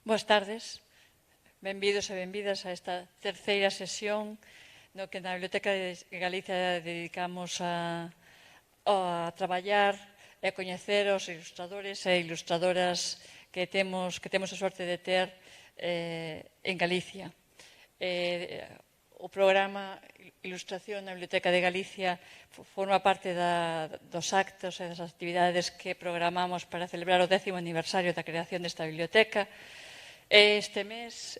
Boas tardes, benvidos e benvidas a esta terceira sesión no que na Biblioteca de Galicia dedicamos a traballar e a coñecer os ilustradores e ilustradoras que temos a sorte de ter en Galicia. O programa Ilustración na Biblioteca de Galicia forma parte dos actos e das actividades que programamos para celebrar o 10º aniversario da creación desta biblioteca. Este mes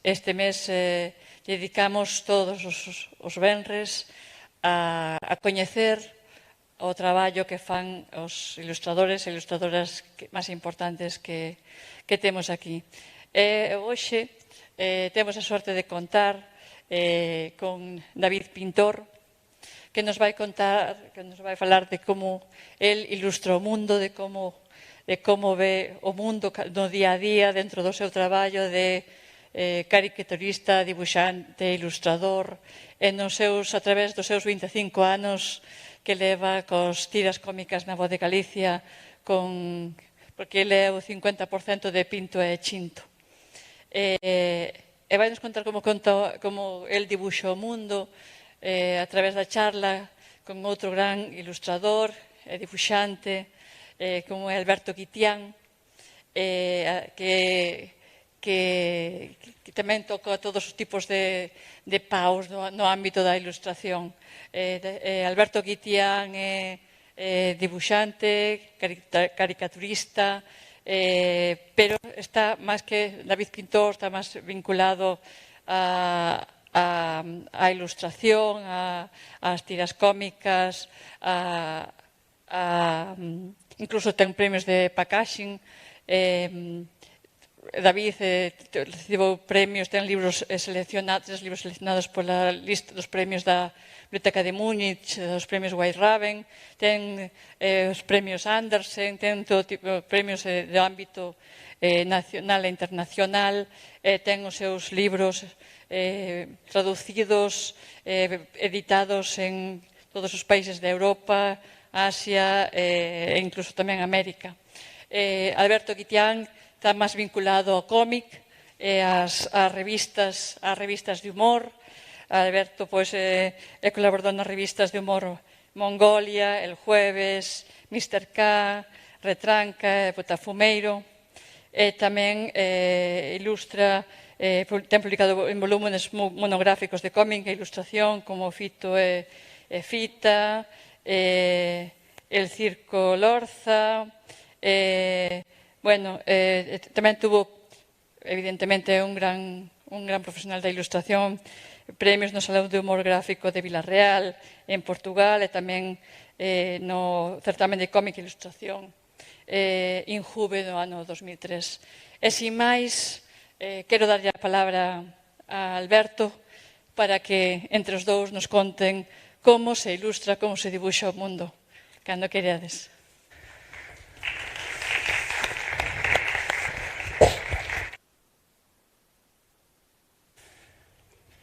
dedicamos todos os venres a coñecer o traballo que fan os ilustradores e ilustradoras máis importantes que temos aquí. Hoxe temos a sorte de contar con David Pintor, que nos vai falar de como el ilustra o mundo, de como ve o mundo no día a día dentro do seu traballo de caricaturista, dibuixante, ilustrador, e a través dos seus 25 anos que leva cos tiras cómicas na Voz de Galicia, porque ele é o 50% de Pinto e Chinto. E vai nos contar como el dibuxa o mundo a través da charla con outro gran ilustrador e dibuixante, como é Alberto Guitián, que tamén toca todos os tipos de paus no ámbito da ilustración. Alberto Guitián é dibuixante, caricaturista, pero está máis que David Pintor, está máis vinculado a ilustración, ás tiras cómicas, incluso ten premios de packaging. David recibiu premios, ten libros seleccionados pola lista dos premios da Biblioteca de Múnich, dos premios White Raven, ten os premios Andersen, ten todo tipo de premios de ámbito nacional e internacional, ten os seus libros traducidos, editados en todos os países de Europa, Asia e incluso tamén América. Alberto Guitián está máis vinculado ao cómic e ás revistas de humor. Alberto é colaborador nas revistas de humor Mongolia, El Jueves, Mr. K, Retranca, Botafumeiro. Tamén ilustra, ten publicado en volúmenes monográficos de cómic e ilustración como Fito e Fita, El Circo Lorza. Tamén tuvo, evidentemente, un gran profesional da ilustración, premios no Salón de Humor Gráfico de Vilarreal, en Portugal, e tamén no certamen de cómic e ilustración Injuve no ano 2003. E, sin máis, quero darlle a palabra a Alberto para que entre os dous nos conten como se ilustra, como se dibuxa o mundo. Cando quereades.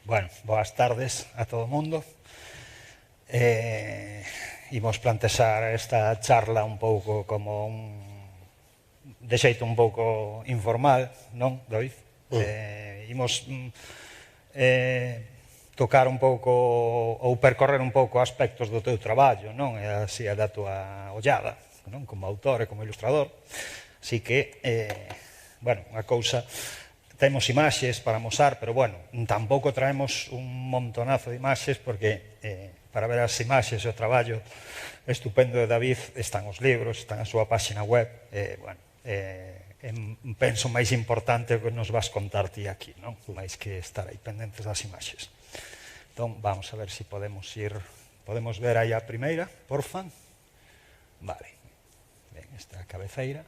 Bueno, boas tardes a todo o mundo. Imos plantexar esta charla un pouco como de xeito un pouco informal, non, David? Imos tocar un pouco ou percorrer un pouco aspectos do teu traballo, non? E así a da tua ollada, non? Como autor e como ilustrador. Así que, bueno, a cousa, temos imaxes para mostrar, pero bueno, tampouco traemos un montonazo de imaxes porque para ver as imaxes e o traballo estupendo de David están os libros, están a súa páxina web, bueno, penso máis importante o que nos vas contar ti aquí, non? Máis que estar aí pendentes das imaxes. Entón, vamos a ver se podemos ver aí a primeira, porfa. Vale, ben, esta é a cabeceira.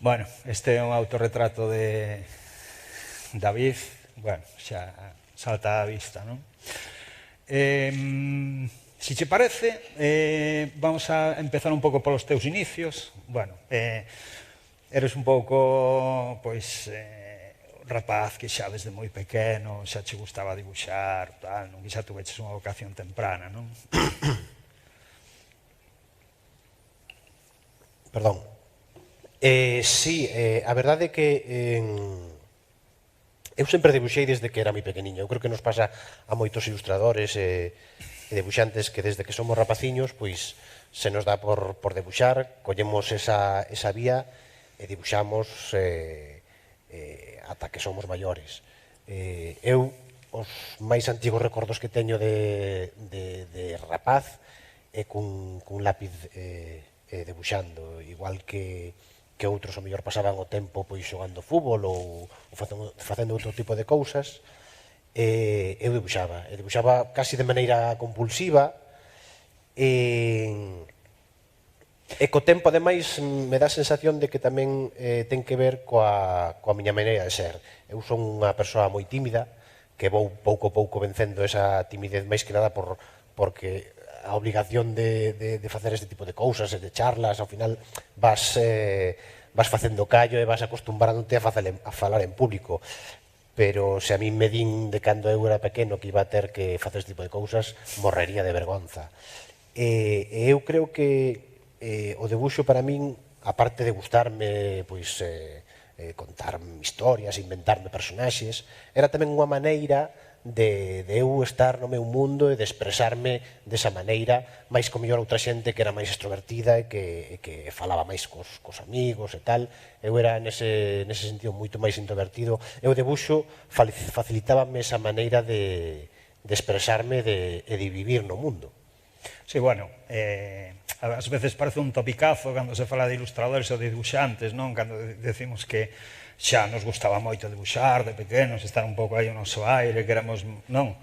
Bueno, este é un autorretrato de David, bueno, xa salta á vista, non? Si che parece, vamos a empezar un pouco polos teus inicios. Bueno, eres un pouco, pois, rapaz que xa desde moi pequeno xa che gustaba dibuixar, tal, non? Que xa tuveches unha vocación temprana, non? Perdón. Sí, a verdade é que eu sempre dibuixei desde que era moi pequeniño. Eu creo que nos pasa a moitos ilustradores e dibuixantes que desde que somos rapaciños pois se nos dá por dibuixar, collemos esa vía e dibuixamos ata que somos maiores. Eu, os máis antigos recordos que teño de rapaz é cun lápiz debuxando, igual que outros ao mellor pasaban o tempo pois xogando fútbol ou facendo outro tipo de cousas. Eu dibuixaba casi de maneira compulsiva e co tempo ademais me dá a sensación de que tamén ten que ver coa miña maneira de ser. Eu son unha persoa moi tímida que vou pouco a pouco vencendo esa timidez máis que nada porque a obligación de facer este tipo de cousas e de charlas, ao final vas facendo callo e vas acostumbrándote a falar en público. Pero se a mí me din de cando eu era pequeno que iba a ter que facer este tipo de cousas, morrería de vergonza. Eu creo que o debuxo para min, aparte de gustarme pois contar historias, inventarme personaxes, era tamén unha maneira de eu estar no meu mundo e de expresarme desa maneira, máis co mellor outra xente que era máis extrovertida e que falaba máis cos amigos e tal. Eu era nese sentido moito máis introvertido e o debuxo facilitábame esa maneira de expresarme e de vivir no mundo. Sí, bueno, ás veces parece un topicazo cando se fala de ilustradores ou de dibuixantes, non? Cando decimos que xa nos gustaba moito dibuixar de pequenos, estar un pouco aí o noso aire, que éramos, non?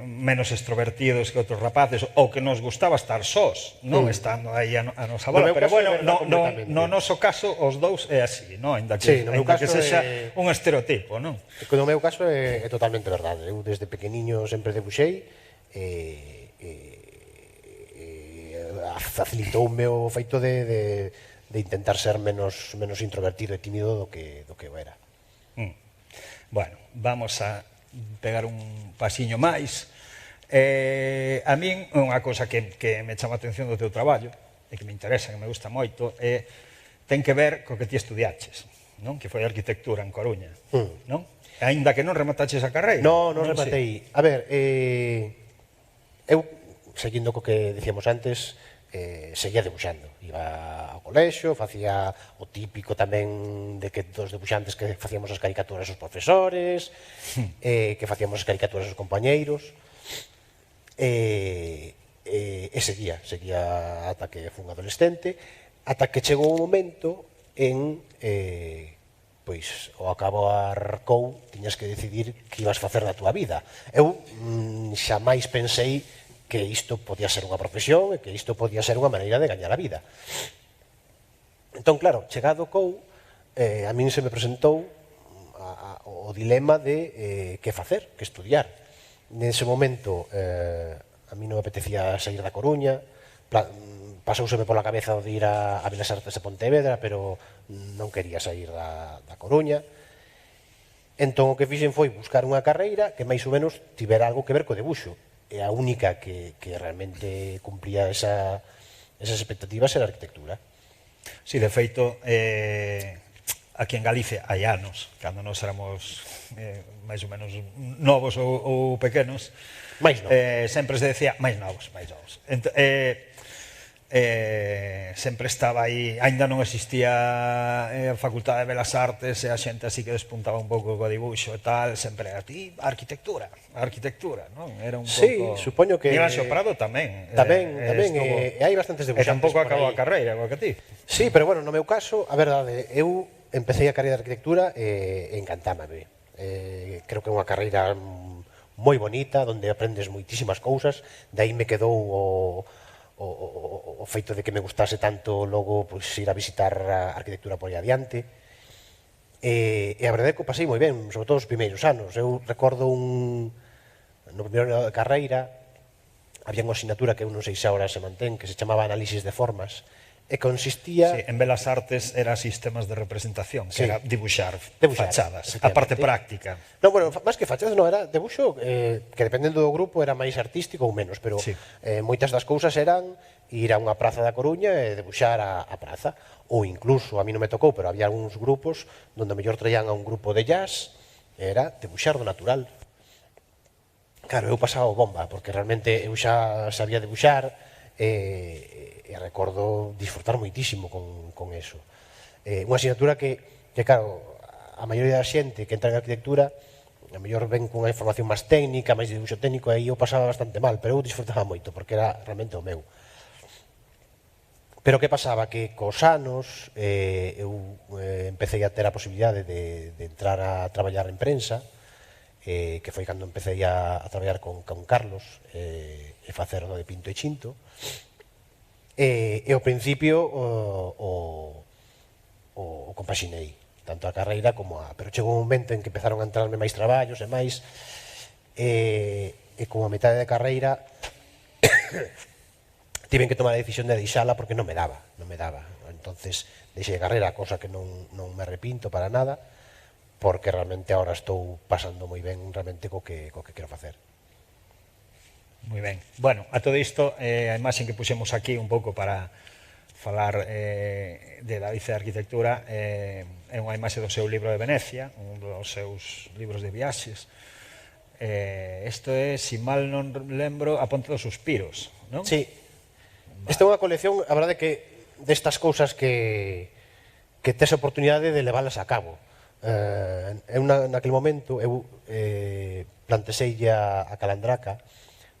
Menos extrovertidos que outros rapaces, ou que nos gustaba estar sós, non? Estando aí a nosa bola. Pero bueno, no noso caso, os dous é así, non? Ainda que sexa un estereotipo, non? No meu caso é totalmente verdade. Eu desde pequeniño sempre debuxei facilitoume o feito de intentar ser menos introvertido e tímido do que eu era. Bueno, vamos a pegar un pasiño máis. A min, unha cousa que me chama a atención do teu traballo, e que me interesa, que me gusta moito, ten que ver co que ti estudiaches, non? Que foi arquitectura en Coruña, non? Aínda que non remataches a carreira. Non rematei. A ver, eu, seguindo co que dicíamos antes, seguía debuxando. Iba ao colexio, facía o típico tamén de que dos debuxantes que facíamos as caricaturas aos profesores, que facíamos as caricaturas aos compañeiros, e seguía ata que fui un adolescente, ata que chegou un momento en pois ao acabar COU tiñas que decidir que ibas facer da túa vida. Eu xamais pensei que isto podía ser unha profesión e que isto podía ser unha maneira de gañar a vida. Entón, claro, chegado COU, a min se me presentou o dilema de que facer, que estudiar. Nese momento, a min non me apetecía sair da Coruña, pasouseme pola cabeza de ir a Belas Artes de Pontevedra, pero non quería sair da Coruña. Entón, o que fixen foi buscar unha carreira que máis ou menos tivera algo que ver co debuxo. E a única que realmente cumplía esas expectativas era a arquitectura. Si, de feito, a aquí en Galicia hai anos, cando nós éramos máis ou menos novos ou pequenos, máis novos. Sempre se decía, máis novos. Sempre estaba aí, aínda non existía a Facultade de Belas Artes e a xente así que despuntaba un pouco co dibuixo e tal, sempre era ti, arquitectura, non? Era un pouco... Sí, supoño que... Miguel Anxo Prado tamén. Tamén, e hai bastantes E debuxantes tampouco por acabou aí. a carreira, igual que ti. Sí, pero bueno, no meu caso, a verdade, eu empecé a carreira de arquitectura e encantámame. Creo que é unha carreira moi bonita, onde aprendes moitísimas cousas, de aí me quedou o feito de que me gustase tanto logo pois, ir a visitar a arquitectura por aí adiante. E a verdade é que o pasei moi ben, sobre todo os primeiros anos. Eu recordo no primeiro ano de carreira, había unha asignatura que eu non sei se agora se mantén, que se chamaba Análisis de Formas, e consistía... Sí, en Belas Artes era sistemas de representación, que Sí. era dibuixar fachadas, a efectivamente. parte práctica. No, bueno, máis que fachadas, non, era debuxo que dependendo do grupo era máis artístico ou menos, pero Sí. moitas das cousas eran ir a unha praza da Coruña e debuxar a praza, ou incluso, a mí non me tocou, pero había algúns grupos donde mellor traían a un grupo de jazz, era debuxar do natural. Claro, eu pasaba o bomba, porque realmente eu xa sabía debuxar e recordo disfrutar moitísimo con eso. Unha asignatura que, claro, a maioría da xente que entra en arquitectura a mellor ven cunha información máis técnica, máis de dibuixo técnico, e aí eu pasaba bastante mal, pero eu disfrutaba moito, porque era realmente o meu. Pero que pasaba? Que cos anos eu empecé a ter a posibilidade de entrar a traballar en prensa, que foi cando empecé a traballar con Carlos e facer do de Pinto e Chinto, e ao principio o compaxinei tanto a carreira como a... Pero chegou un momento en que empezaron a entrarme máis traballos e máis, e como a metade de carreira tiven que tomar a decisión de deixala porque non me daba. Entonces deixei a carreira, cosa que non me arrepinto para nada, porque realmente agora estou pasando moi ben realmente co que quero facer. Moi ben. Bueno, a todo isto, a imaxe que puxemos aquí un pouco para falar de David de Arquitectura é unha imaxe do seu libro de Venecia, un dos seus libros de viaxes. Isto é, se mal non lembro, A Ponte dos Suspiros, non? Sí. Esta é unha colección, a verdade que destas cousas que tes a oportunidade de leválas a cabo. Naquele momento eu plantexei a Calandraca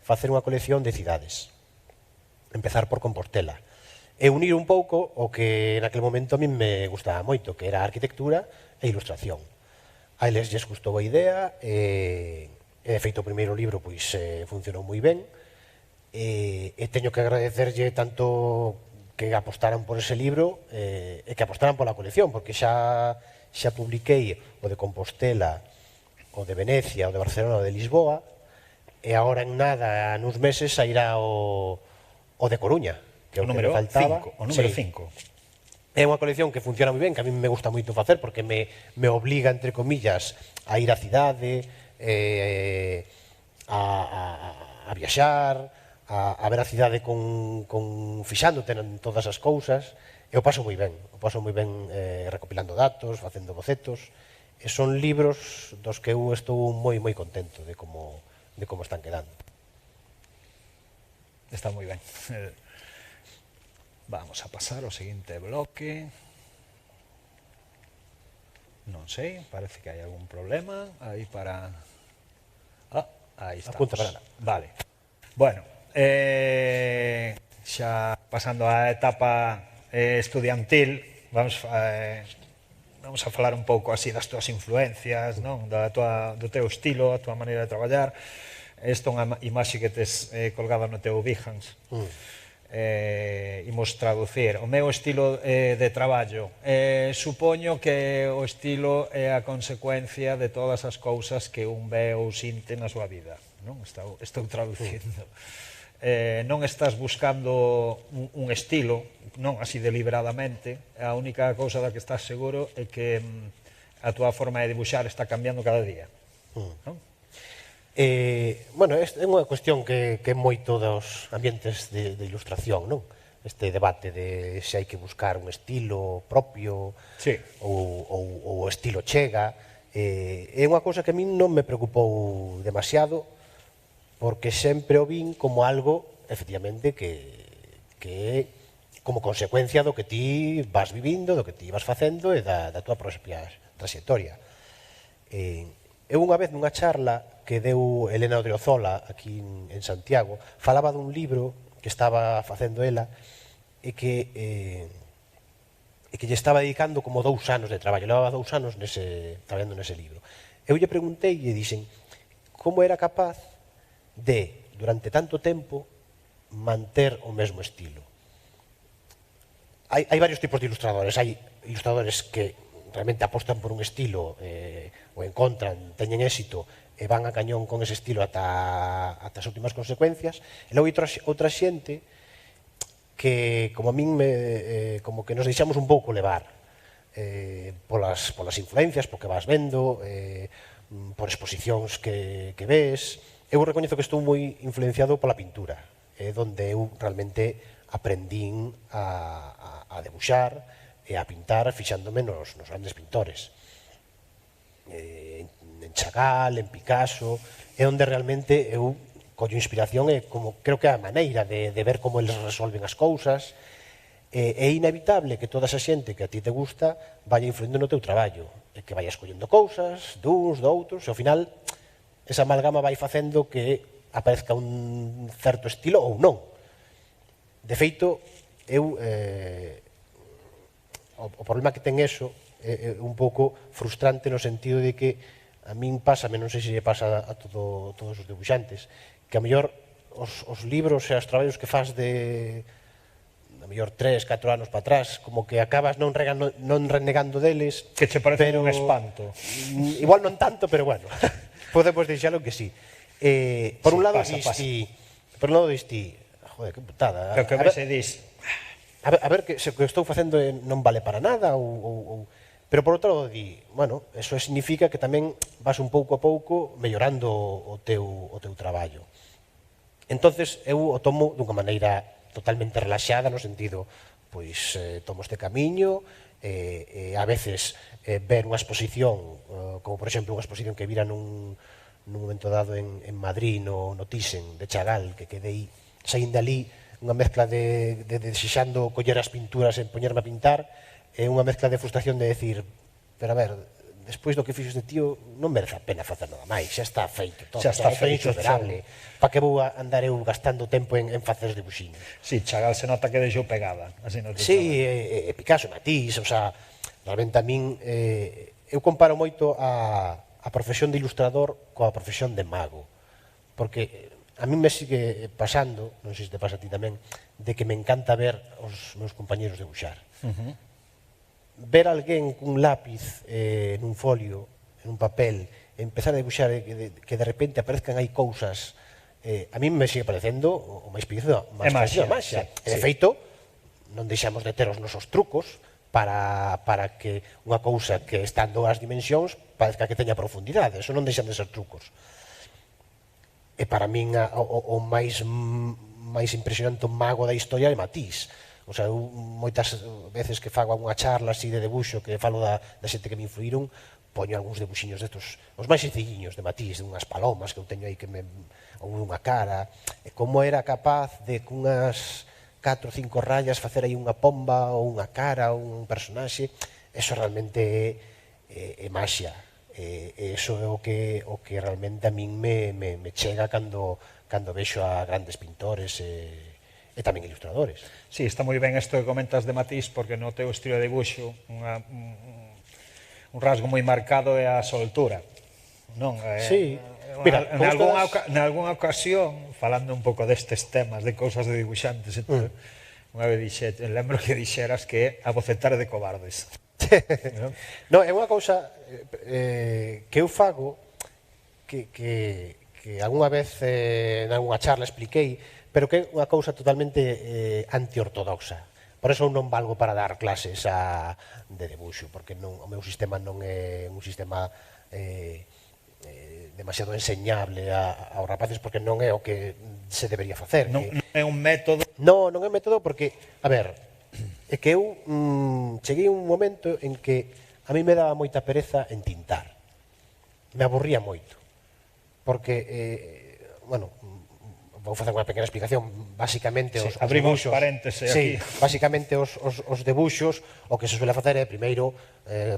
facer unha colección de cidades, empezar por Compostela e unir un pouco o que naquele momento a min me gustaba moito, que era a arquitectura e a ilustración. A eles lles gustou a idea e de feito o primeiro libro pois funcionou moi ben e teño que agradecerlle tanto que apostaran por ese libro e que apostaran pola colección, porque xa publiquei o de Compostela, o de Venecia, o de Barcelona, o de Lisboa, e agora en nada, nuns meses, sairá o de Coruña, que é o que me faltaba. O número 5. É unha colección que funciona moi ben, que a mí me gusta moito facer, porque me obliga, entre comillas, a ir á cidade, a viaxar, a ver a cidade fixándote en todas as cousas, e o paso moi ben recopilando datos, facendo bocetos, e son libros dos que eu estou moi contento de como están quedando. Está moi ben. Vamos a pasar ao seguinte bloque. Non sei, parece que hai algún problema aí para... aí estamos. Apunta para nada. Vale. Bueno, xa pasando á etapa estudiantil, vamos a falar un pouco así das túas influencias, non? Do teu estilo, a túa maneira de traballar. Esta é unha imaxe que tes colgada no teu Behance. Imos traducir o meu estilo de traballo. Supoño que o estilo é a consecuencia de todas as cousas que un ve ou sinte na súa vida, non? Estou traducindo. Non estás buscando un estilo, non así deliberadamente, a única cousa da que estás seguro é que a túa forma de dibuixar está cambiando cada día, non? Bueno, é unha cuestión que é moito dos ambientes de ilustración, non? este debate de se hai que buscar un estilo propio ou o estilo chega. É unha cousa que a min non me preocupou demasiado, porque sempre o vin como algo, efectivamente, que é como consecuencia do que ti vas vivindo, do que ti vas facendo e da tua propia trayectoria. Eu unha vez nunha charla que deu Elena Odriozola aquí en Santiago, falaba dun libro que estaba facendo ela e que lle estaba dedicando como 2 anos de traballo, levaba 2 anos traballando nese libro. Eu lle preguntei e dixen como era capaz de, durante tanto tempo, manter o mesmo estilo. Hai varios tipos de ilustradores. Hai ilustradores que realmente apostan por un estilo, o encontran, teñen éxito e van a cañón con ese estilo ata as últimas consecuencias. E logo outra xente que, como a min, como que nos deixamos un pouco levar polas influencias, porque vas vendo, por exposicións que ves. Eu recoñezo que estou moi influenciado pola pintura, donde eu realmente aprendín a debuxar e a pintar fixándome nos grandes pintores. En Chagall, en Picasso, é onde realmente eu collo inspiración e como creo que é a maneira de ver como eles resolven as cousas. É inevitable que toda esa xente que a ti te gusta vaya influindo no teu traballo, e que vaya escollendo cousas duns, doutros, e ao final esa amalgama vai facendo que aparezca un certo estilo ou non. De feito, eu o problema que ten eso é un pouco frustrante no sentido de que a min pásame, non sei se lle pasa a todos os debuxantes, que a mellor os libros e os traballos que faz de a mellor 3, 4 anos para atrás, como que acabas non renegando deles, que che parece un espanto. Igual non tanto, pero bueno, podemos deixalo que sí. Por un lado diste, joder, que putada. Que a veces dis, a ver, que se o que estou facendo non vale para nada, pero por outro lado di, bueno, eso significa que tamén vas un pouco a pouco mellorando o teu traballo. Entonces eu o tomo dunha maneira totalmente relaxada, no sentido, pois tomo este camiño, a veces ver unha exposición, como por exemplo unha exposición que vira nun momento dado en Madrid, no Thyssen de Chagall, que quedei saindo ali unha mezcla de desexando coller as pinturas e poñerme a pintar, e unha mezcla de frustración de decir, pero a ver, despois do que fixo este tío non merece a pena facer nada máis, xa está feito todo, xa está feito, insuperable. Para que vou andar eu gastando tempo en facer os dibuxiños? Si, Chagall se nota que deixou pegada. Si, Picasso, Matisse, o sea, realmente a min, eu comparo moito a profesión de ilustrador coa profesión de mago, porque a min me sigue pasando, non sei se te pasa a ti tamén, de que me encanta ver os meus compañeros debuxar. Ver alguén cun lápiz nun folio, nun papel, empezar a debuxar que de repente aparezcan aí cousas, a min me sigue parecendo o máis parecido a maxia. E de feito, non deixamos de ter os nosos trucos para que unha cousa que está en 2 dimensións parezca que teña profundidade. Eso non deixan de ser trucos. E para min o máis impresionante mago da historia é Matisse. O sea, eu moitas veces que fago unha charla así de debuxo, que falo da xente que me influíron, poño algúns debuxiños destos, os máis sencilliños de Matisse, de unhas palomas que eu teño aí ou unha cara, e como era capaz de cunhas 4 ou 5 rayas facer aí unha pomba ou unha cara ou un personaxe. Eso realmente é maxia. Eso é o que realmente a min me chega cando vexo a grandes pintores e tamén ilustradores. Si, está moi ben isto que comentas de Matisse, porque no teu estilo de dibuixo un rasgo moi marcado é a soltura, non? Sí. Mira, en algunha ocasión, falando un pouco destes temas de cousas de dibuixantes, unha vez lembro que dixeras que a bocetar de cobardes. Non, é unha cousa que eu fago que algunha vez en algunha charla expliquei, pero que é unha cousa totalmente antiortodoxa. Por eso non valgo para dar clases de debuxo, porque o meu sistema non é un sistema demasiado enseñable aos rapaces, porque non é o que se debería facer. Non é un método. Non é un método porque, a ver, é que eu cheguei un momento en que a mí me daba moita pereza en tintar. Me aburría moito. Porque, bueno, vou facer unha pequena explicación. Basicamente, os abrimos debuxos, paréntese sí, aquí. basicamente os debuxos, o que se suele facer é primeiro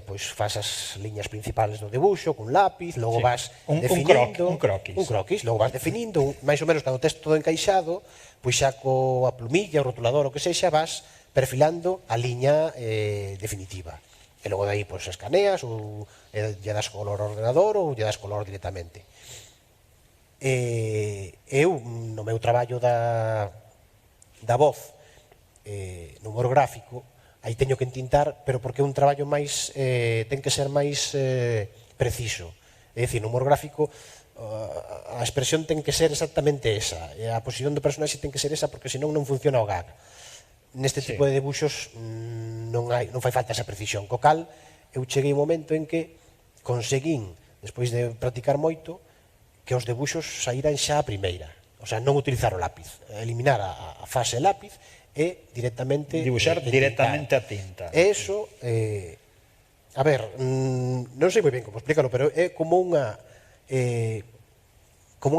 pois faz as liñas principales do debuxo cun lápiz, logo vas definindo un croquis, logo vas definindo, máis ou menos cando tes todo encaixado, pois xa coa plumilla, o rotulador, o que sexa, vas perfilando a liña definitiva. E logo de aí pois escaneas ou lle das color ao ordenador ou lle das color directamente. Eu, no meu traballo da voz no humor gráfico, aí teño que entintar, pero porque é un traballo máis ten que ser máis preciso. É dicir, no humor gráfico a expresión ten que ser exactamente esa, e a posición do personaxe ten que ser esa, porque senón non funciona o gag. Neste tipo de debuxos non fai falta esa precisión. Co cal, eu cheguei un momento en que conseguín, despois de practicar moito, que os debuxos saíran xa a primeira. O sea, non utilizar o lápiz, eliminar a fase lápiz e directamente dibuixar directamente a tinta. Eso, a ver, non sei moi ben como explícalo, pero é como unha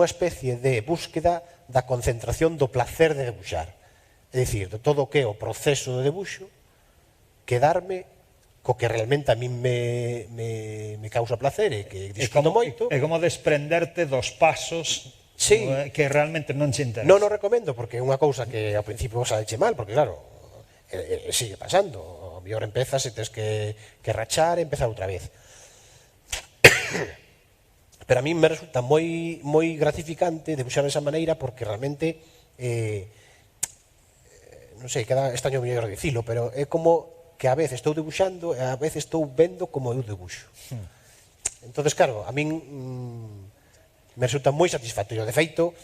especie de búsqueda da concentración do placer de debuxar. É dicir, de todo o que é o proceso de debuxo, quedarme co que realmente a min me causa placer e que disfruto moito. É como desprenderte dos pasos que realmente non te interesan. Non o recomendo, porque é unha cousa que ao principio saeche mal, porque claro, sigue pasando. O mellor empezas e tens que rachar e empezar outra vez. Pero a min me resulta moi gratificante debuxar desa maneira, porque realmente, non sei, queda extraño mellor dicilo, pero é como que a veces estou debuxando e a veces estou vendo como eu debuxo. Entonces, claro, a min me resulta moi satisfactorio. De feito,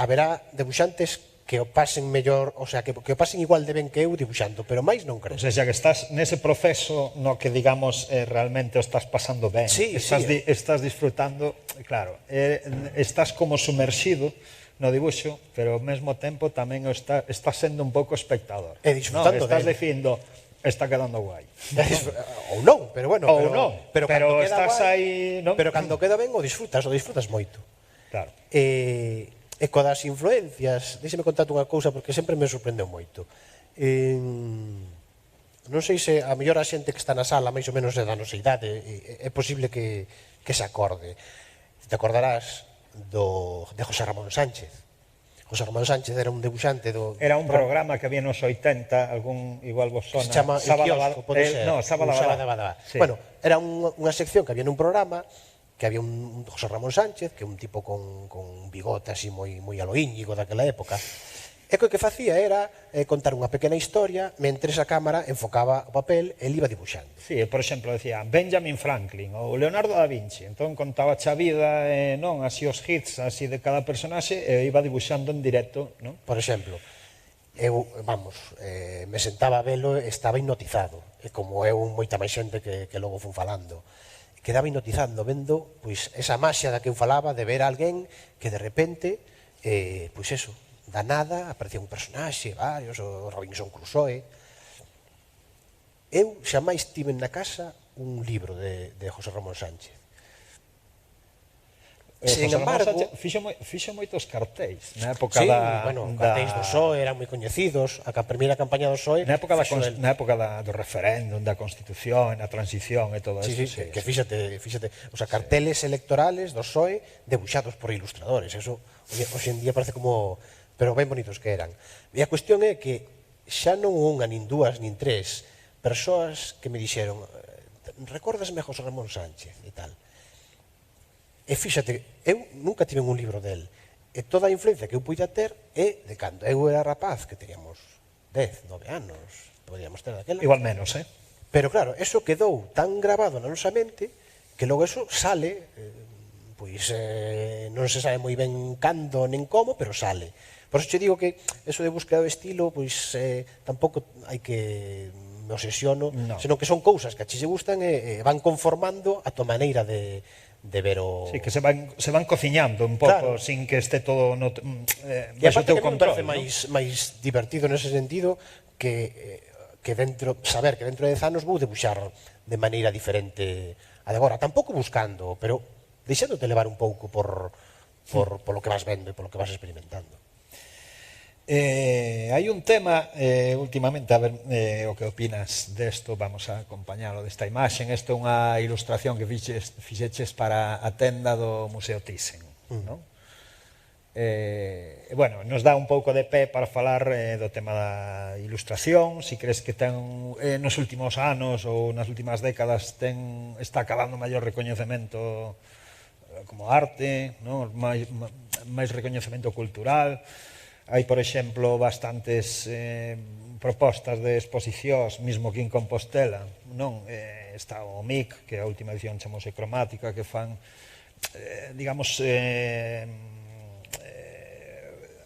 haberá debuxantes que o pasen mellor, o sea, que o pasen igual de ben que eu debuxando, pero máis non creo. O sea, que estás nese proceso no que, digamos, realmente o estás pasando ben. Sí, estás disfrutando, claro, estás como sumerxido no dibuixo, pero ao mesmo tempo tamén estás sendo un pouco espectador. E disfrutando estás dicindo, está quedando guai. Ou non, pero bueno, pero estás aí, non? Pero cando queda ben o disfrutas moito. Claro. E coa das influencias, deixeme contar unha cousa porque sempre me sorprendeu moito. Non sei se a mellor a xente que está na sala máis ou menos é da nosa idade, é posible que se acorde. Te acordarás de José Ramón Sánchez. José Ramón Sánchez era un debuxante do... Era un programa que había nos 80, algún igual vos sona. Se chama Quiosco, pode ser. No, Sábado. Sí. Bueno, era unha sección que había nun programa, que había un José Ramón Sánchez, que é un tipo con bigote así moi a lo Íñigo daquela época. E o que facía era contar unha pequena historia mentres a cámara enfocaba o papel e ele iba dibuxando. Sí, por exemplo, decía Benjamin Franklin ou Leonardo da Vinci. Entón contaba a vida, non, así os hits así de cada personaxe e iba dibuxando en directo, non? Por exemplo, eu, me sentaba a velo e estaba hipnotizado. E como eu, moita máis xente que logo fun falando. Quedaba hipnotizando, vendo pois esa maxia da que eu falaba, de ver a alguén que de repente, pois eso, da nada, aparecía un personaxe, varios, o Robinson Crusoe. Eu xamais tive na casa un libro de José Ramón Sánchez. Sin embargo, fixo moitos cartéis na época cartéis do PSOE eran moi coñecidos, a primeira campaña do PSOE na época do referéndum, da Constitución, a transición e todo eso. Sí, que fíxate, os carteles electorales do PSOE debuxados por ilustradores, eso hoxe en día parece como... pero ben bonitos que eran. E a cuestión é que xa non unha, nin dúas, nin tres persoas que me dixeron recórdasme a José Ramón Sánchez e tal. E fíxate, eu nunca tive un libro del. E toda a influencia que eu puida ter é de cando eu era rapaz, que teníamos 10, 9 anos, podíamos ter daquela. Igual menos, Pero claro, eso quedou tan grabado na nosa mente que logo eso sale, pois non se sabe moi ben cando nen como, pero sale. Por eso te digo que eso de búsqueda do estilo, pois tampouco hai que me obsesiono, senón que son cousas que a ti se gustan e van conformando a tua maneira de ver o... Sí, que se van cociñando un pouco, Claro. sin que este todo E baixo o aparte teu que me control, parece máis divertido nese sentido que saber que dentro de 10 anos vou debuxar de maneira diferente a de agora, tampouco buscando, pero deixándote levar un pouco polo que vas vendo e polo que vas experimentando. Hai un tema últimamente, a ver o que opinas desto, vamos a acompañalo desta imaxe. Isto é unha ilustración que fixeches para a tenda do Museo Thyssen, non? Bueno, nos dá un pouco de pé para falar do tema da ilustración, si crees que ten nos últimos anos ou nas últimas décadas está acabando maior recoñecemento como arte, non? máis recoñecemento cultural. Hai, por exemplo, bastantes propostas de exposicións, mismo que en Compostela, non? Está o MIC, que a última edición chamose Cromática, que fan, digamos,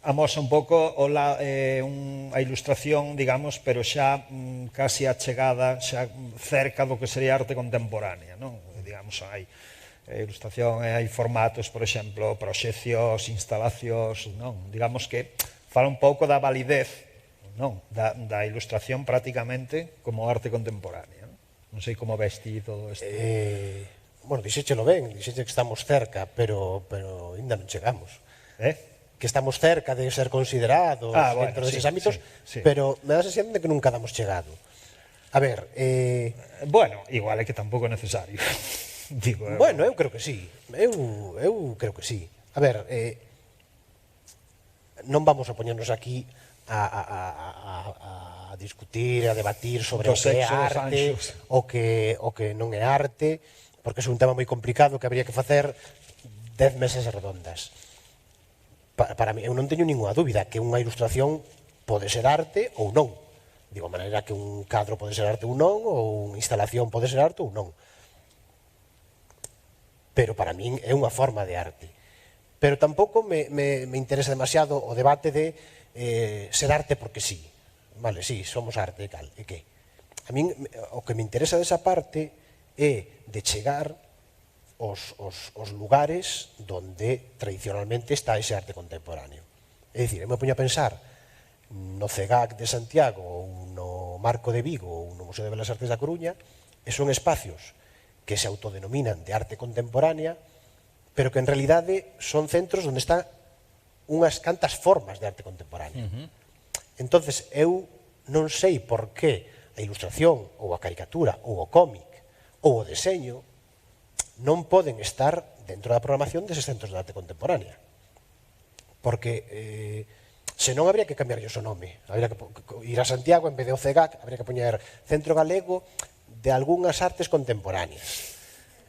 amosa un pouco a ilustración, digamos, pero xa casi achegada, xa cerca do que sería arte contemporánea, non? Digamos, hai ilustración, hai formatos, por exemplo, proxeccións, instalacións, non? Digamos que fala un pouco da validez, non? Da ilustración prácticamente como arte contemporánea, non? Non sei como ves ti todo isto. Bueno, dixéchelo ben, dixéche que estamos cerca, pero ainda non chegamos. Que estamos cerca de ser considerados dentro deses ámbitos, pero me dá a sensación de que nunca damos chegado. A ver... Bueno, igual é que tampouco é necesario. Digo, bueno, eu creo que sí. Eu creo que sí. A ver, non vamos a poñernos aquí a discutir, a debatir sobre o que é arte, o que non é arte, porque é un tema moi complicado que habría que facer 10 mesas redondas. Para mí, eu non teño ninguna dúbida que unha ilustración pode ser arte ou non. Digo, de maneira que un cadro pode ser arte ou non, ou unha instalación pode ser arte ou non. Pero para min é unha forma de arte. Pero tampouco me interesa demasiado o debate de ser arte porque sí. Vale, sí, somos arte e cal, e que? A min o que me interesa desa parte é de chegar os lugares donde tradicionalmente está ese arte contemporáneo. É dicir, eu me poño a pensar no CEGAC de Santiago ou no Marco de Vigo ou no Museo de Belas Artes da Coruña, e son espacios que se autodenominan de arte contemporánea, pero que en realidade son centros onde están unhas cantas formas de arte contemporánea. Entonces, eu non sei por que a ilustración ou a caricatura ou o cómic ou o deseño non poden estar dentro da programación deses centros de arte contemporánea. Porque senón habría que cambiar o nome. Habría que ir a Santiago, en vez de o CEGAC, habría que poñer Centro Galego de algunhas artes contemporáneas.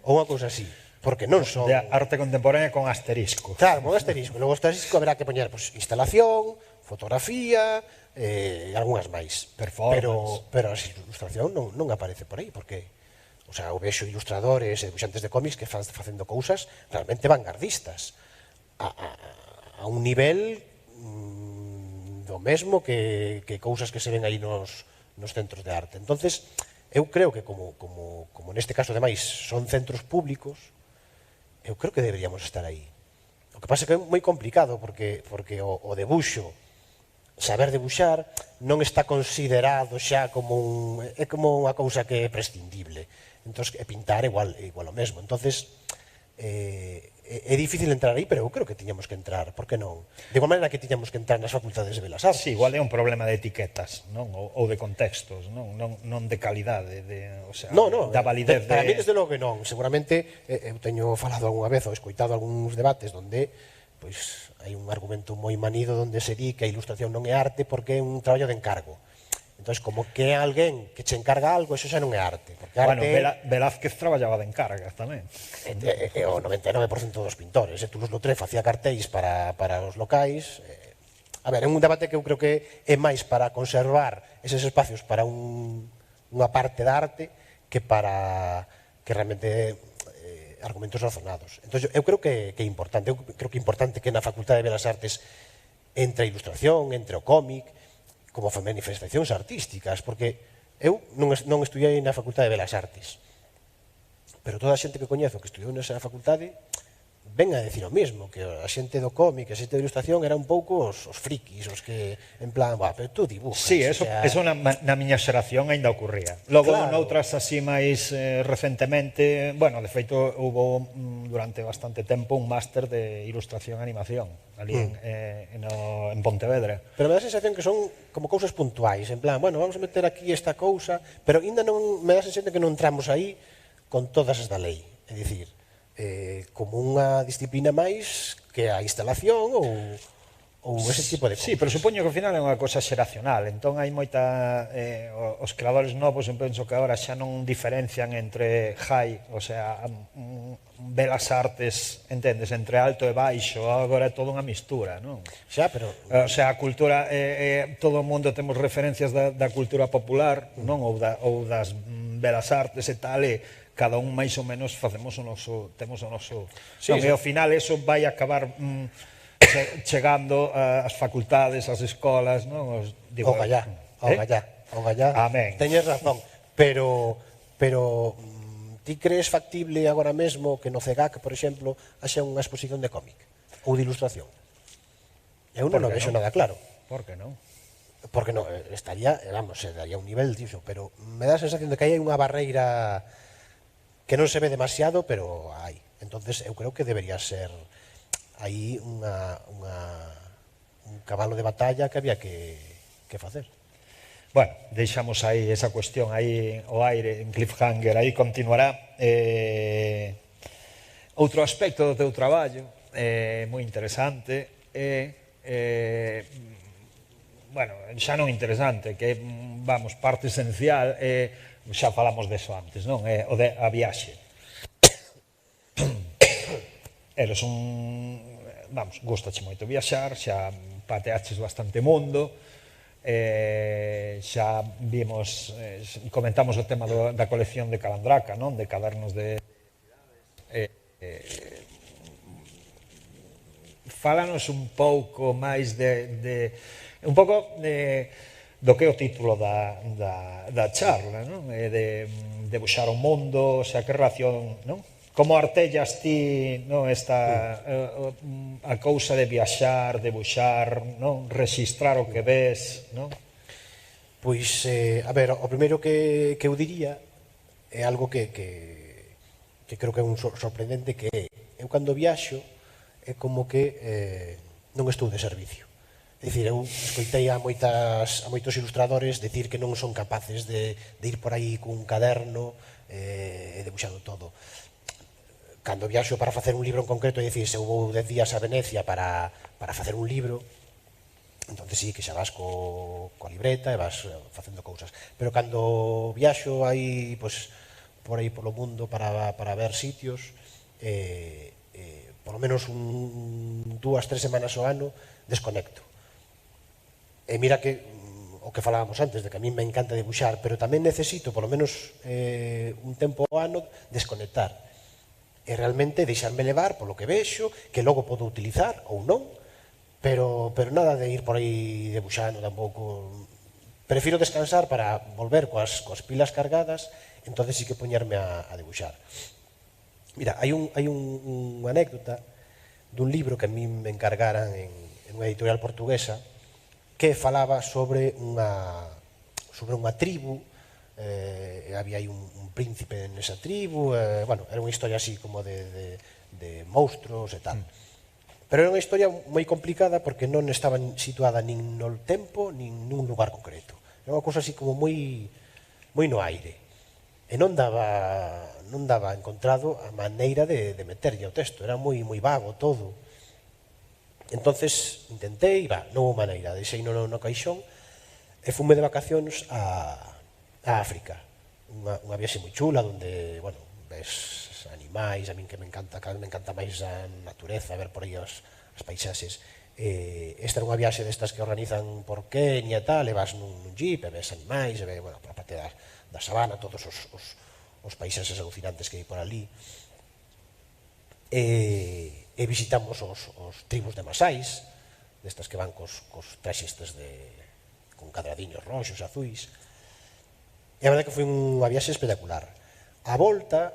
Ou unha cousa así. Porque non son... De arte contemporánea con asterisco. Claro, con asterisco. Logo asterisco haberá que poñer instalación, fotografía e algunhas máis. Performance. Pero a ilustración non aparece por aí, porque... O sea, eu vexo ilustradores e dibuixantes de cómics que fan facendo cousas realmente vanguardistas a un nivel do mesmo que cousas que se ven aí nos centros de arte. Entonces, eu creo que como neste caso ademais son centros públicos, eu creo que deberíamos estar aí. O que pasa é que é moi complicado porque o debuxo, saber debuxar, non está considerado xa como é como unha cousa que é prescindible. Entón, pintar é igual o mesmo. Entonces, é difícil entrar aí, pero eu creo que tiñamos que entrar, por que non? De igual maneira que tiñamos que entrar nas facultades de Belas Artes. Sí, igual é un problema de etiquetas, non? Ou de contextos, non de calidade, o sea, da validez. Para mí, desde logo que non. Seguramente, eu teño falado algunha vez ou escoitado algúns debates onde pois hai un argumento moi manido onde se di que a ilustración non é arte porque é un traballo de encargo. Entón, como que é alguén que che encarga algo, eso xa non é arte. Bueno, Velázquez traballaba de encargas tamén. O 99% dos pintores. Toulouse-Lautrec facía cartéis para os locais. A ver, é un debate que eu creo que é máis para conservar eses espacios para unha parte da arte que para que realmente argumentos razonados. Entón, eu creo que é importante. Eu creo que é importante que na Facultade de Belas Artes entre a ilustración, entre o cómic, como manifestacións artísticas, porque eu non estudiei na Facultade de Belas Artes, pero toda a xente que coñezo que estudiou nesa facultade ven a decir o mesmo, que a xente do cómic, a xente da ilustración era un pouco os frikis, os que en plan, pero tú dibujas. Sí, eso na miña xeración ainda ocurría. Logo, noutras así máis recentemente, bueno, de feito, hubo durante bastante tempo un máster de ilustración e animación, ali en Pontevedra. Pero me dá a sensación que son como cousas puntuais, en plan, bueno, vamos a meter aquí esta cousa, pero ainda non me dá a sensación que non entramos aí con todas as da lei, é dicir, como unha disciplina máis que a instalación ou ese tipo de cousas. Sí, pero supoño que ao final é unha cosa xeracional, entón hai moita os creadores novos, eu penso que agora xa non diferencian entre high, o sea, belas artes, entendes, entre alto e baixo, agora é toda unha mistura, non? Xa, pero o sea, a cultura, todo o mundo temos referencias da cultura popular, non, ou das belas artes e tal, e cada un máis ou menos facemos o noso, temos o noso. Sí, E ao final eso vai acabar chegando ás facultades, ás escolas, non? Ogallá. Amén. Teñes razón, pero ti crees factible agora mesmo que no CEGAC, por exemplo, haxa unha exposición de cómic ou de ilustración? Eu non o vexo nada claro. Por que non? Porque non, estaría, vamos, daría un nivel diso, pero me dá a sensación de que hai unha barreira que non se ve demasiado, pero hai. Entonces, eu creo que debería ser aí un cabalo de batalla que había que facer. Bueno, deixamos aí esa cuestión aí o aire en cliffhanger, aí continuará. Outro aspecto do teu traballo moi interesante bueno, xa non interesante, que vamos, parte esencial xa falamos deso antes, non? O de a viaxe. Eres vamos, gustache moito viaxar, xa pateaches bastante mundo, xa vimos, comentamos o tema da colección de Calandraca, non? De cadernos de fálanos un pouco máis un pouco do que é o título da charla, non? De debuxar o mundo, o sea, que relación, non? Como artellas ti, non, esta a cousa de viaxar, debuxar, non? Rexistrar o que ves, non? Pois, a ver, o primeiro que eu diría é algo que creo que é un sorprendente, que é, eu cando viaxo é como que non estou de servicio. É dicir, eu escoitei a moitos ilustradores decir que non son capaces de ir por aí cun caderno e debuxando todo. Cando viaxo para facer un libro en concreto, é dicir, se eu vou 10 días a Venecia para facer un libro, entón sí, que xa vas coa libreta e vas facendo cousas. Pero cando viaxo aí, por aí polo mundo para ver sitios, por lo menos 2-3 semanas ao ano, desconecto. E mira que o que falábamos antes, de que a mí me encanta debuxar, pero tamén necesito, por lo menos un tempo ao ano, desconectar. E realmente deixarme levar polo que vexo, que logo podo utilizar ou non, pero nada de ir por aí debuxando tampouco. Prefiro descansar para volver coas pilas cargadas, entonces sí que poñerme a debuxar. Mira, hai unha anécdota dun libro que a mí me encargaran en unha editorial portuguesa, que falaba sobre unha tribu, había aí un príncipe nesa tribu, bueno, era unha historia así como de monstruos e tal. Pero era unha historia moi complicada porque non estaba situada nin no tempo, nin nun lugar concreto. Era unha cosa así como moi no aire. E non daba encontrado a maneira de meterlle ao texto, era moi vago todo. Entonces intentei, non houve maneira, deixei no caixón e fume de vacacións a África. Unha viaxe moi chula, onde, bueno, ves animais, a min que me encanta máis a natureza, ver por aí as paisaxes. Esta era unha viaxe destas que organizan por Kenia e tal, e vas nun jeep, e ves animais, e ves, bueno, por a parte da sabana, todos os paisaxes alucinantes que hai por ali. E visitamos os tribus de Masáis, destas que van cos traxes con cadradiños roxos, azuis. E a verdade que foi unha viaxe espectacular. A volta,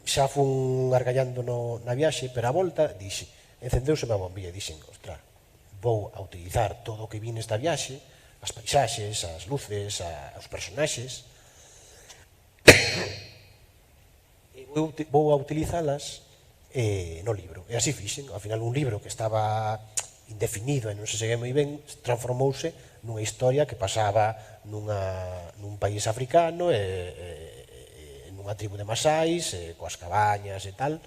xa fun argallando na viaxe, pero a volta, dixe, encendeuse a bombilla e dixen, ostras, vou a utilizar todo o que vi nesta viaxe, as paisaxes, as luces, os personaxes, e vou a utilizalas no libro. E así fixen. Ao final, un libro que estaba indefinido e non se segue moi ben, transformouse nunha historia que pasaba nun país africano e nunha tribu de Masais, coas cabañas e tal,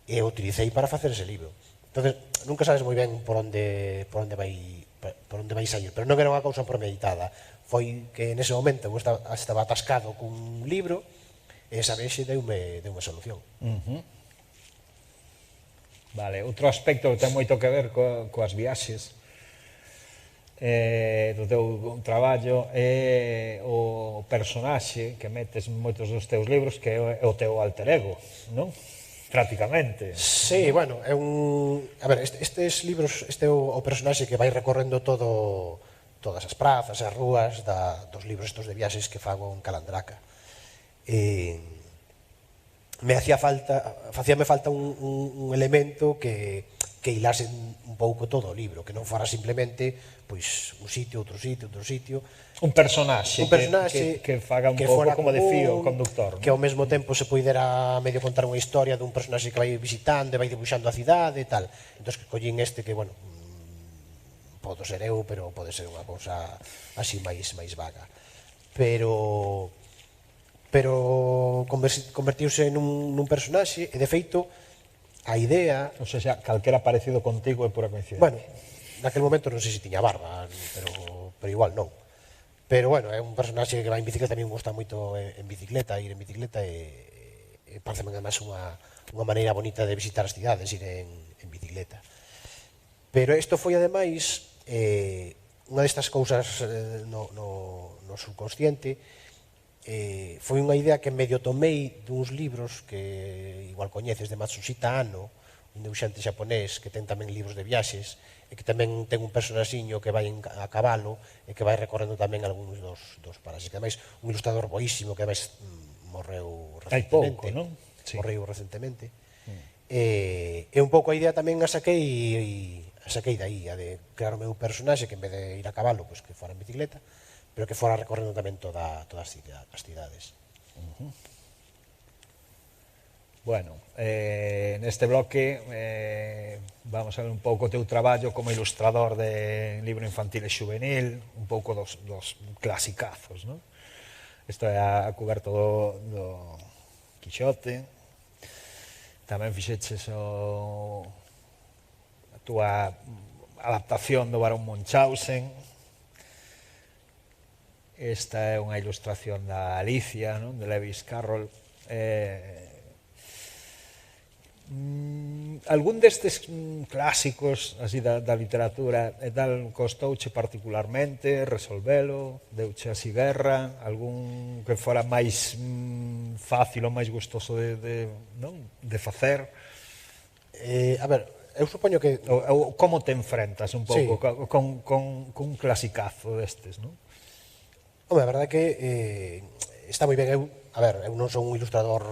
e o utilicei para facer ese libro. Entonces, nunca sabes moi ben por onde vai sair, pero non era unha cousa premeditada. Foi que nese momento eu estaba atascado cun libro e esa vexe deume solución. Vale, outro aspecto que ten moito que ver coas viaxes do teu traballo é o personaxe que metes en moitos dos teus libros, que é o teu alter ego, non? Prácticamente. Sí, bueno, é un... A ver, estes libros, este é o personaxe que vai recorrendo todas as prazas e as rúas dos libros estos de viaxes que fago en Calandraca. Facíame falta un elemento que hilase un pouco todo o libro, que non fora simplemente pois un sitio, outro sitio. Un personaxe que faga un pouco como de fío conductor. Que ao mesmo tempo se poidera medio contar unha historia dun personaxe que vai visitando e vai dibuixando a cidade e tal. Entón, que collín este que, bueno, podo ser eu, pero pode ser unha cousa así máis vaga. Pero convertiuse nun personaxe e, de feito, a idea... O sea, calquera parecido contigo é pura coincidencia. Bueno, naquele momento non sei se tiña barba, pero igual non. Pero, bueno, é un personaxe que vai en bicicleta, a mí me gusta moito ir en bicicleta e pareceme además unha maneira bonita de visitar as cidades, ir en bicicleta. Pero isto foi, ademais, unha destas cousas no subconsciente. Foi unha idea que medio tomei duns libros que igual coñeces, de Matsushita Anno, un debuxante xaponés que ten tamén libros de viaxes e que tamén ten un personaxiño que vai a cabalo e que vai recorrendo tamén algúns dos paraxes, que ademais un ilustrador boísimo que ademais morreu recentemente. Hai pouco, non? Sí. Morreu recentemente. E un pouco a idea tamén a saquei de aí, a de crear o meu personaxe que en vez de ir a cabalo, pois que fora en bicicleta, pero que fora recorrendo tamén todas as cidades. Bueno, neste bloque vamos a ver un pouco o teu traballo como ilustrador de libro infantil e xuvenil, un pouco dos clasicazos, non? Isto é a cuberto do Quixote, tamén fixeches a túa adaptación do Barón Munchausen. Esta é unha ilustración da Alicia, non? De Lewis Carroll. Algún destes clásicos así da literatura e tal costouche particularmente resolvelo, deuche así guerra, algún que fora máis fácil ou máis gustoso de facer? A ver, eu supoño que... Como te enfrentas un pouco con un clasicazo destes, non? Home, a verdade é que está moi ben. Eu non son un ilustrador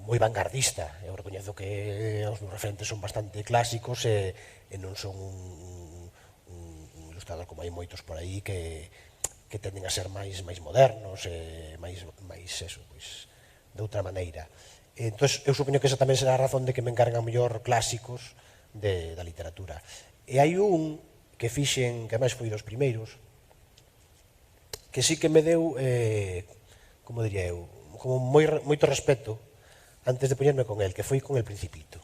moi vanguardista. Eu recoñezo que os meus referentes son bastante clásicos e non son un ilustrador como hai moitos por aí que tenden a ser máis modernos e máis eso, pois, de outra maneira. Entón, eu supoño que esa tamén será a razón de que me encargan mellor clásicos da literatura. E hai un que fixen, que máis foi dos primeiros, que sí que me deu, como diría eu, como moito respeto antes de poñerme con el, que foi con El Principito.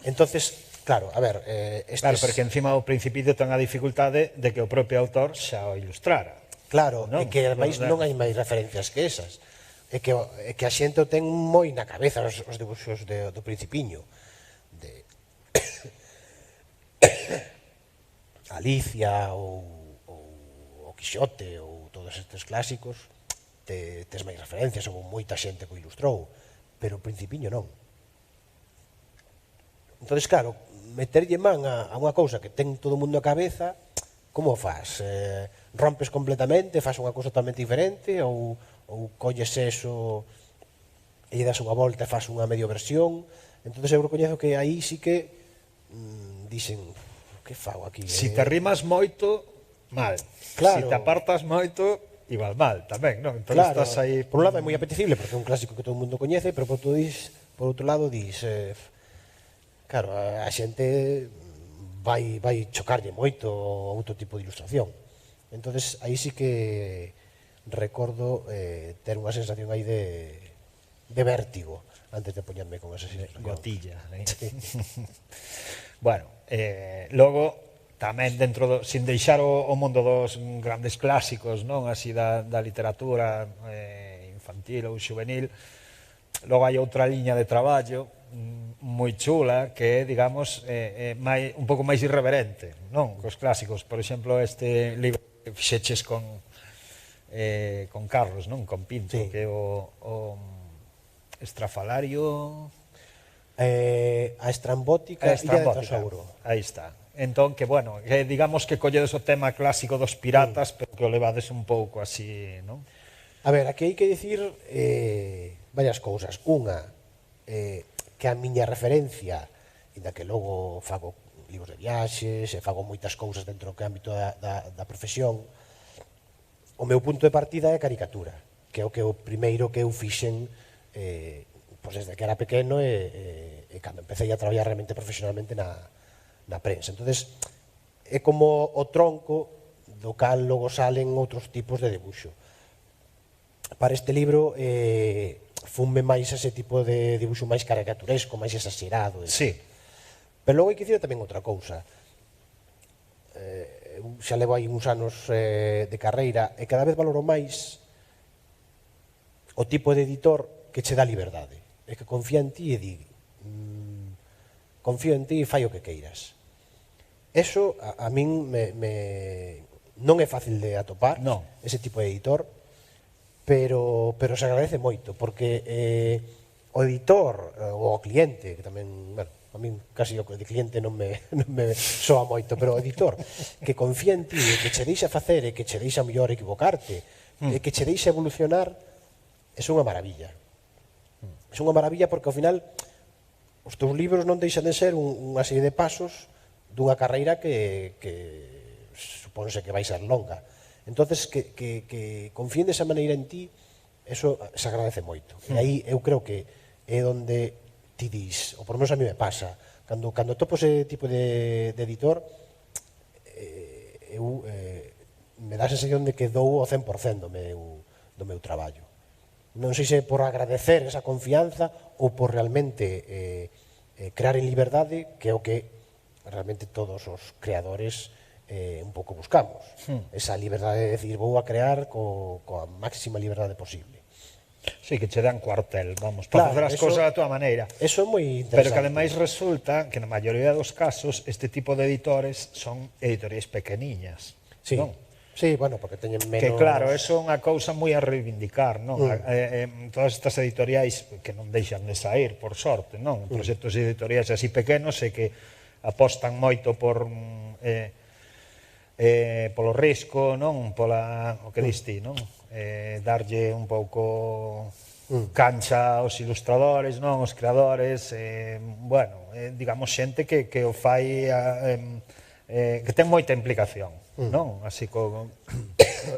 Entonces, claro, a ver... Claro, porque encima o Principito ten a dificultade de que o propio autor xa o ilustrara. Claro, e que ademais non hai máis referencias que esas. E que a xente o ten moi na cabeza os dibuxos do Principiño. Alicia ou o Quixote ou todos estes clásicos tes máis referencias, ou moita xente que o ilustrou, pero o Principiño non. Entón, claro, meterlle man a unha cousa que ten todo o mundo a cabeza, como faz? Rompes completamente, faz unha cousa totalmente diferente ou ou colles eso e lle das unha volta e fas unha medio versión. Entón eu recoñezo que aí sí que dixen, que fago aquí? Si te rimas moito, mal. Claro. Si te apartas moito, igual mal tamén, non? Entón Claro, estás aí... por un lado é moi apetecible porque é un clásico que todo o mundo coñece, pero por outro lado dis, claro, a xente vai chocarlle moito outro tipo de ilustración. Entonces aí sí que recordo ter unha sensación aí de vértigo antes de poñerme con esa ilustración. Gotilla. Sí. Bueno, logo tamén dentro sin deixar o mundo dos grandes clásicos, non, así da literatura infantil ou juvenil, logo hai outra liña de traballo moi chula que é, digamos, un pouco máis irreverente, non, cos clásicos. Por exemplo, este libro que fixeches con Carlos, non, con Pinto, sí, que é o Estrafalario... a estrambótica Illa de Trasauro. Aí está. Entón, que, bueno, que digamos que colledes o tema clásico dos piratas, pero que o levades un pouco así, non? A ver, aquí hai que dicir varias cousas. Unha, que a miña referencia, inda que logo fago libros de viaxes e fago moitas cousas dentro do ámbito da profesión, o meu punto de partida é a caricatura, que é o primeiro que eu fixen pois desde que era pequeno e cando empecé a traballar realmente profesionalmente na prensa. Entonces, é como o tronco do cal logo salen outros tipos de debuxo. Para este libro funme máis ese tipo de dibuxo máis caricaturesco, máis exagerado. Sí. Pero logo hai que dicir tamén outra cousa. Xa levo aí uns anos de carreira e cada vez valoro máis o tipo de editor que che dá liberdade. É que confía en ti e di confío en ti e fai o que queiras. Eso a min non é fácil de atopar, no, ese tipo de editor, pero se agradece moito, porque o editor ou o cliente, que tamén, bueno, a min casi o de cliente non me soa moito, pero o editor que confía en ti e que che deixa facer e que che deixa mellor equivocarte e que che deixa evolucionar, é unha maravilla. É unha maravilla porque ao final os teus libros non deixan de ser unha serie de pasos dunha carreira que supónse que vai ser longa. Entonces, que confíen desa maneira en ti, eso se agradece moito. E aí eu creo que é onde ti dis, ou por menos a mí me pasa, cando topo ese tipo de editor, eu me dá a sensación de que dou o 100% do meu traballo. Non sei se por agradecer esa confianza ou por realmente crear en liberdade, que é o que realmente todos os creadores un pouco buscamos. Esa liberdade de decir, vou a crear coa máxima liberdade posible. Sí, que che dan cuartel, vamos, para facer as cousas da tua maneira. Eso é moi interesante. Pero que ademais resulta que na maioría dos casos este tipo de editores son editoriais pequeniñas, sí, non? Sí, bueno, porque teñen menos... Que claro, eso é unha cousa moi a reivindicar, non? Todas estas editoriais que non deixan de sair, por sorte, non? Proxectos editoriais así pequenos e que apostan moito por polo risco, non? Pola, o que diste, non? Darlle un pouco cancha aos ilustradores, non? Os creadores, bueno, digamos, xente que o fai, que ten moita implicación, non? Así co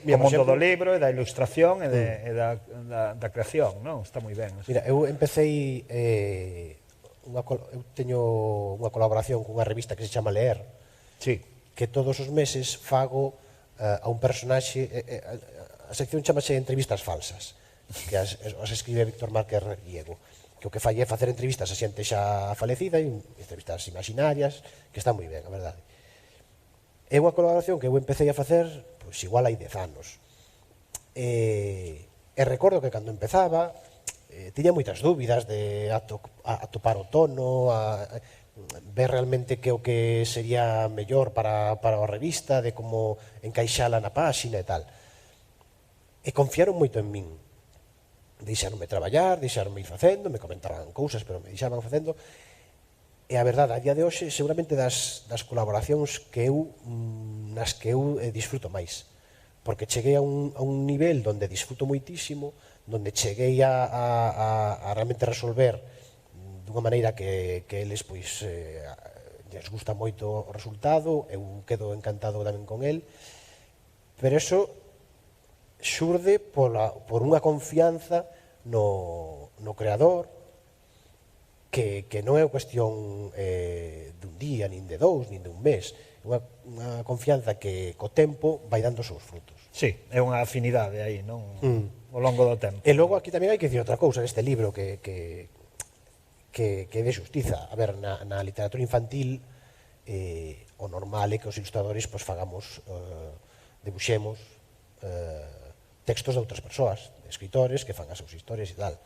mundo do libro e da ilustración e da creación, non? Está moi ben. Mira, eu empecé, eu teño unha colaboración cunha revista que se chama Leer, sí, que todos os meses fago a un personaxe, a sección chamase Entrevistas Falsas, que as escribe Víctor Márquez Riego, que o que fai é facer entrevistas a xente xa falecida e entrevistas imaginarias, que está moi ben, a verdade. É unha colaboración que eu empecé a facer, pois igual hai 10 anos. E recordo que cando empezaba, tiña moitas dúbidas de atopar o tono, ver realmente que o que sería mellor para a revista, de como encaixala na páxina e tal. E confiaron moito en min. Deixaronme traballar, deixaronme ir facendo, me comentaban cousas, pero me deixaban facendo. E a verdade, a día de hoxe, seguramente das colaboracións que eu, nas que eu disfruto máis. porque cheguei a un nivel donde disfruto moitísimo, donde cheguei a realmente resolver dunha maneira que eles pois lles gusta moito o resultado, eu quedo encantado tamén con el, pero eso xurde por unha confianza no creador que non é cuestión dun día, nin de dous, nin dun mes, unha confianza que co tempo vai dando os seus frutos. Sí, é unha afinidade aí, non? Ao longo do tempo. E logo aquí tamén hai que dicir outra cousa neste libro que de xustiza. A ver, na literatura infantil o normal é que os ilustradores pues, fagamos, debuxemos textos de outras persoas, de escritores que fan as súas historias e tal.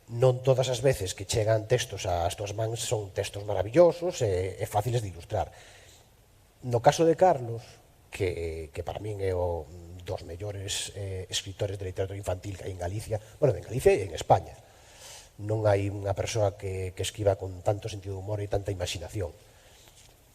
Non todas as veces que chegan textos ás túas mans son textos maravillosos e fáciles de ilustrar. No caso de Carlos, que para min é o dos mellores escritores de literatura infantil que hai en Galicia, bueno, en Galicia e en España. Non hai unha persoa que escriba con tanto sentido de humor e tanta imaginación.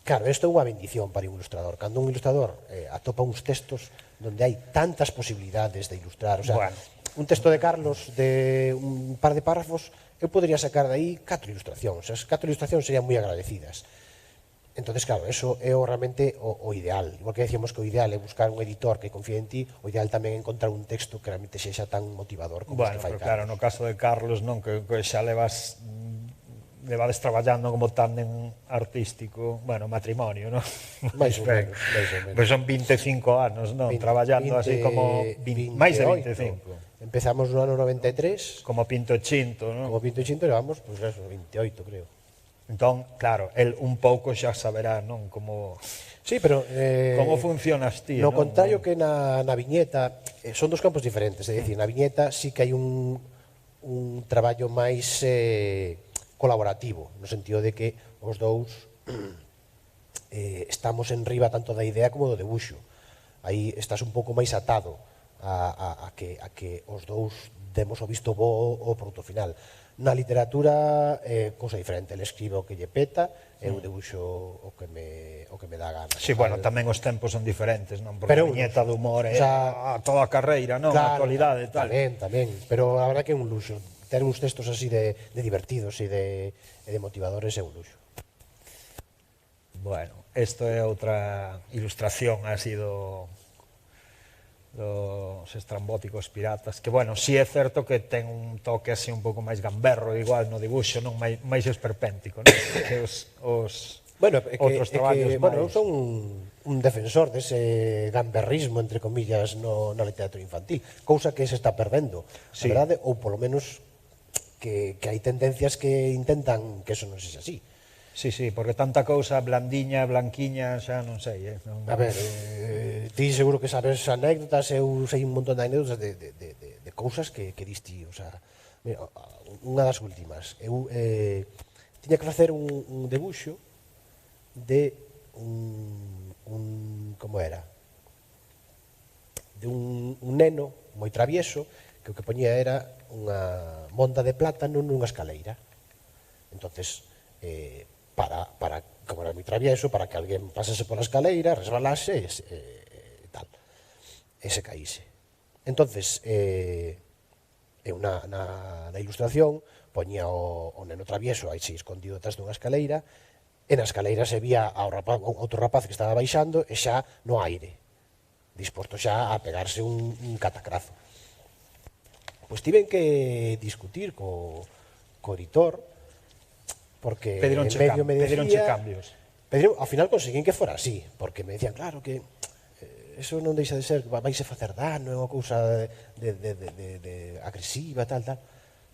Claro, isto é unha bendición para un ilustrador. Cando un ilustrador atopa uns textos donde hai tantas posibilidades de ilustrar, o sea, bueno, un texto de Carlos de un par de párrafos, eu podría sacar de aí 4 ilustracións. As 4 ilustracións serían moi agradecidas. Entonces, claro, eso é realmente o ideal. Igual que decíamos que o ideal é buscar un editor que confíe en ti, o ideal tamén é encontrar un texto que realmente sexa tan motivador como bueno, este fai Carlos. Claro, no caso de Carlos, non, que xa levades traballando como tándem artístico, bueno, matrimonio, non? Mais ou menos. Pois son 25 anos, non? Traballando así como máis de 25. Empezamos no ano 93. Como Pinto e Chinto, non? Como Pinto e Chinto levamos, pois eso, 28, creo. Entón, claro, el un pouco xa saberá, non, como sí, pero como funcionas ti, no non? contrario que na viñeta, son dos campos diferentes, é dicir, na viñeta sí que hai un traballo máis colaborativo, no sentido de que os dous estamos en riba tanto da idea como do debuxo. Aí estás un pouco máis atado a que os dous demos o visto bo o produto final. Na literatura cousa diferente, el escribe o que lle peta, eu debuxo o que me dá gana. Sí, bueno, tamén os tempos son diferentes, non? Porque a viñeta do humor é toda a carreira, non? A actualidade e tal. Tamén, pero a verdad que é un luxo. Ter uns textos así de divertidos e de motivadores é un luxo. Bueno, isto é outra ilustración así dos estrambóticos piratas, que, bueno, si é certo que ten un toque así un pouco máis gamberro, igual no dibuixo, non máis esperpéntico, non? Que os outros traballos máis... Bueno, eu son un defensor dese gamberrismo, entre comillas, na literatura infantil, cousa que se está perdendo, a verdade, ou polo menos que hai tendencias que intentan que eso non sexa así. Sí, porque tanta cousa blandiña, blanquiña, xa non sei, A ver, ti seguro que sabes anécdotas, eu sei un montón de anécdotas de cousas que diste, o sea, mira, unha das últimas, eu tiña que facer un debuxo de como era? De un neno moi travieso que o que poñía era unha monda de plátano nunha escaleira. Entonces, como era moi travieso, para que alguén pasase pola escaleira, resbalase e tal, e se caíse. Entonces, eu na ilustración poñía o neno travieso aí escondido atrás dunha escaleira, e na escaleira se vía outro rapaz que estaba baixando e xa no aire, disposto xa a pegarse un catacrazo. Pois tiven que discutir co editor, porque medio me decía... cambios. Ao final conseguín que fora así, porque me decían, claro, que eso non deixa de ser, vaise facer dano, é unha cousa de agresiva, tal.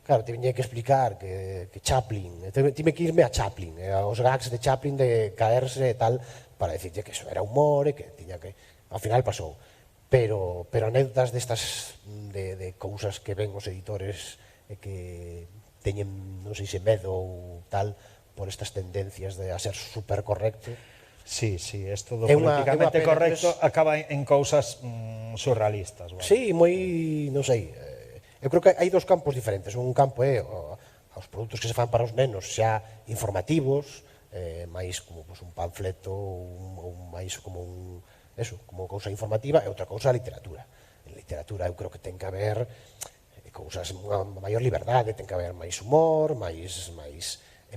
Claro, tiveña que explicar que Chaplin, tive que irme a Chaplin, aos gags de Chaplin de caerse e tal, para decirlle que eso era humor e que tiña que... Ao final pasou. Pero anécdotas destas de cousas que ven os editores e que teñen, non sei se medo ou tal, por estas tendencias de a ser super correcto. Sí, isto do políticamente correcto acaba en cousas surrealistas. Sí, moi, non sei, eu creo que hai dos campos diferentes. Un campo é os produtos que se fan para os nenos xa informativos, máis como un panfleto ou máis como un eso, como cousa informativa, e outra cousa a literatura. En literatura eu creo que ten que haber cousas unha maior liberdade, ten que haber máis humor, máis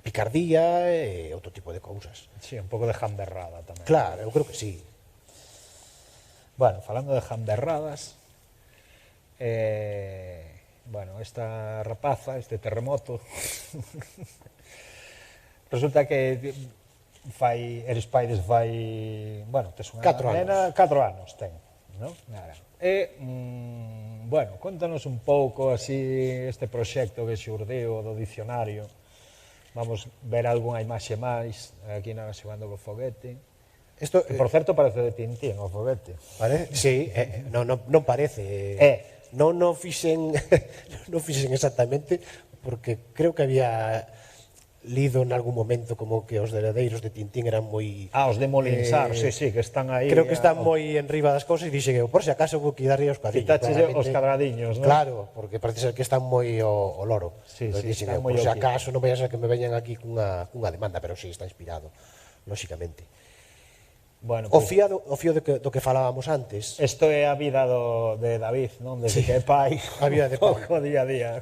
picardía e outro tipo de cousas. Sí, un pouco de jamberrada tamén. Claro, eu creo que sí. Bueno, falando de jamberradas, bueno, esta rapaza, este terremoto, resulta que eres pai desde fai, bueno, tes unha 4 nena, 4 anos ten, non? Bueno, contanos un pouco así este proxecto que xurdiu do dicionario. Vamos ver algunha imaxe máis aquí na Xogando co Foguete. Isto, Que, por certo, parece de Tintín o foguete. Vale? Sí, non parece. Non fixen non fixen exactamente, porque creo que había lido en algún momento como que os heredeiros de Tintín eran moi... Os de Molinsar, sí, que están aí. Creo que están moi enriba das cousas e dixen eu, por se acaso vou quitarlle os cuadriños. Quitaches os cadradiños, non? Claro, porque parece ser que están moi o loro. Sí, dixen eu, por se acaso non vai a ser que me veñan aquí cunha demanda, pero sí, está inspirado, lóxicamente. Bueno, o fío do que falábamos antes. Isto é a vida de David, non? Desde que é pai. A vida de pai. Pouco día a día.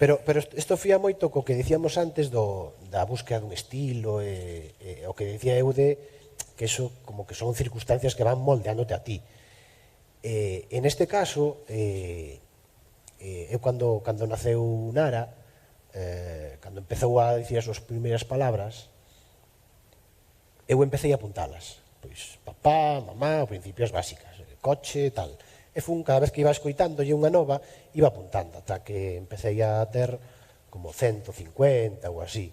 Pero isto fía moito co que dicíamos antes da búsqueda dun estilo e o que dicía Eude, que eso como que son circunstancias que van moldeándote a ti. En este caso, eu cando naceu Nara, cando empezou a dicir as súas primeiras palabras, eu empecé a apuntalas. Pois papá, mamá, ao principio as básicas, coche, tal. E fun, cada vez que iba escoitándolle unha nova, iba apuntando, ata que empecé a ter como 150 ou así.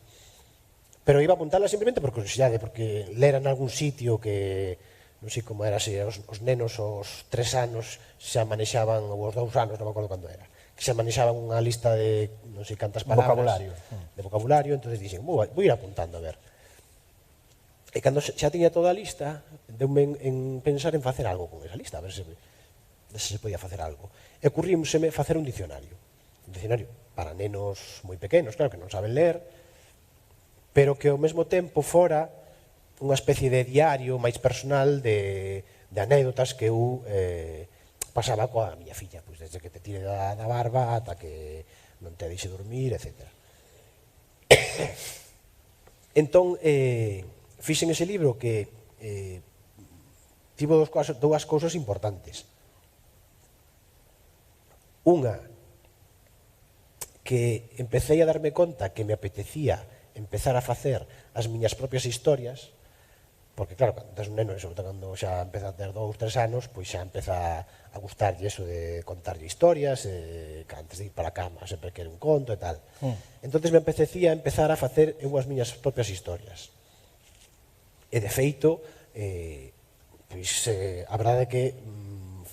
Pero iba apuntala simplemente por curiosidade, porque lera en algún sitio que, non sei como era, se os nenos aos 3 anos xa manexaban, ou aos 2 anos, non me acordo cando era, que xa manexaban unha lista de non sei cantas palabras. De vocabulario, entonces dixen, vou ir apuntando a ver. E cando xa tiña toda a lista, deume en pensar en facer algo con esa lista, a ver se se podía facer algo. E ocurrímoseme facer un diccionario para nenos moi pequenos, claro, que non saben ler, pero que ao mesmo tempo fora unha especie de diario máis personal de anécdotas que eu pasaba coa miña filla, pois desde que te tire da barba ata que non te deixe dormir, etc. Entón, fixen ese libro que tivo dúas cousas importantes. Unha, que empecé a darme conta que me apetecía empezar a facer as miñas propias historias, porque claro, cando tes un neno, sobre todo cando xa empeza a ter 2, 3 anos, pois xa empeza a gustarlle eso de contarlle historias, que antes de ir para a cama sempre quere un conto e tal. Entonces me apetecía empezar a facer eu as miñas propias historias. E de feito, pois a verdade é que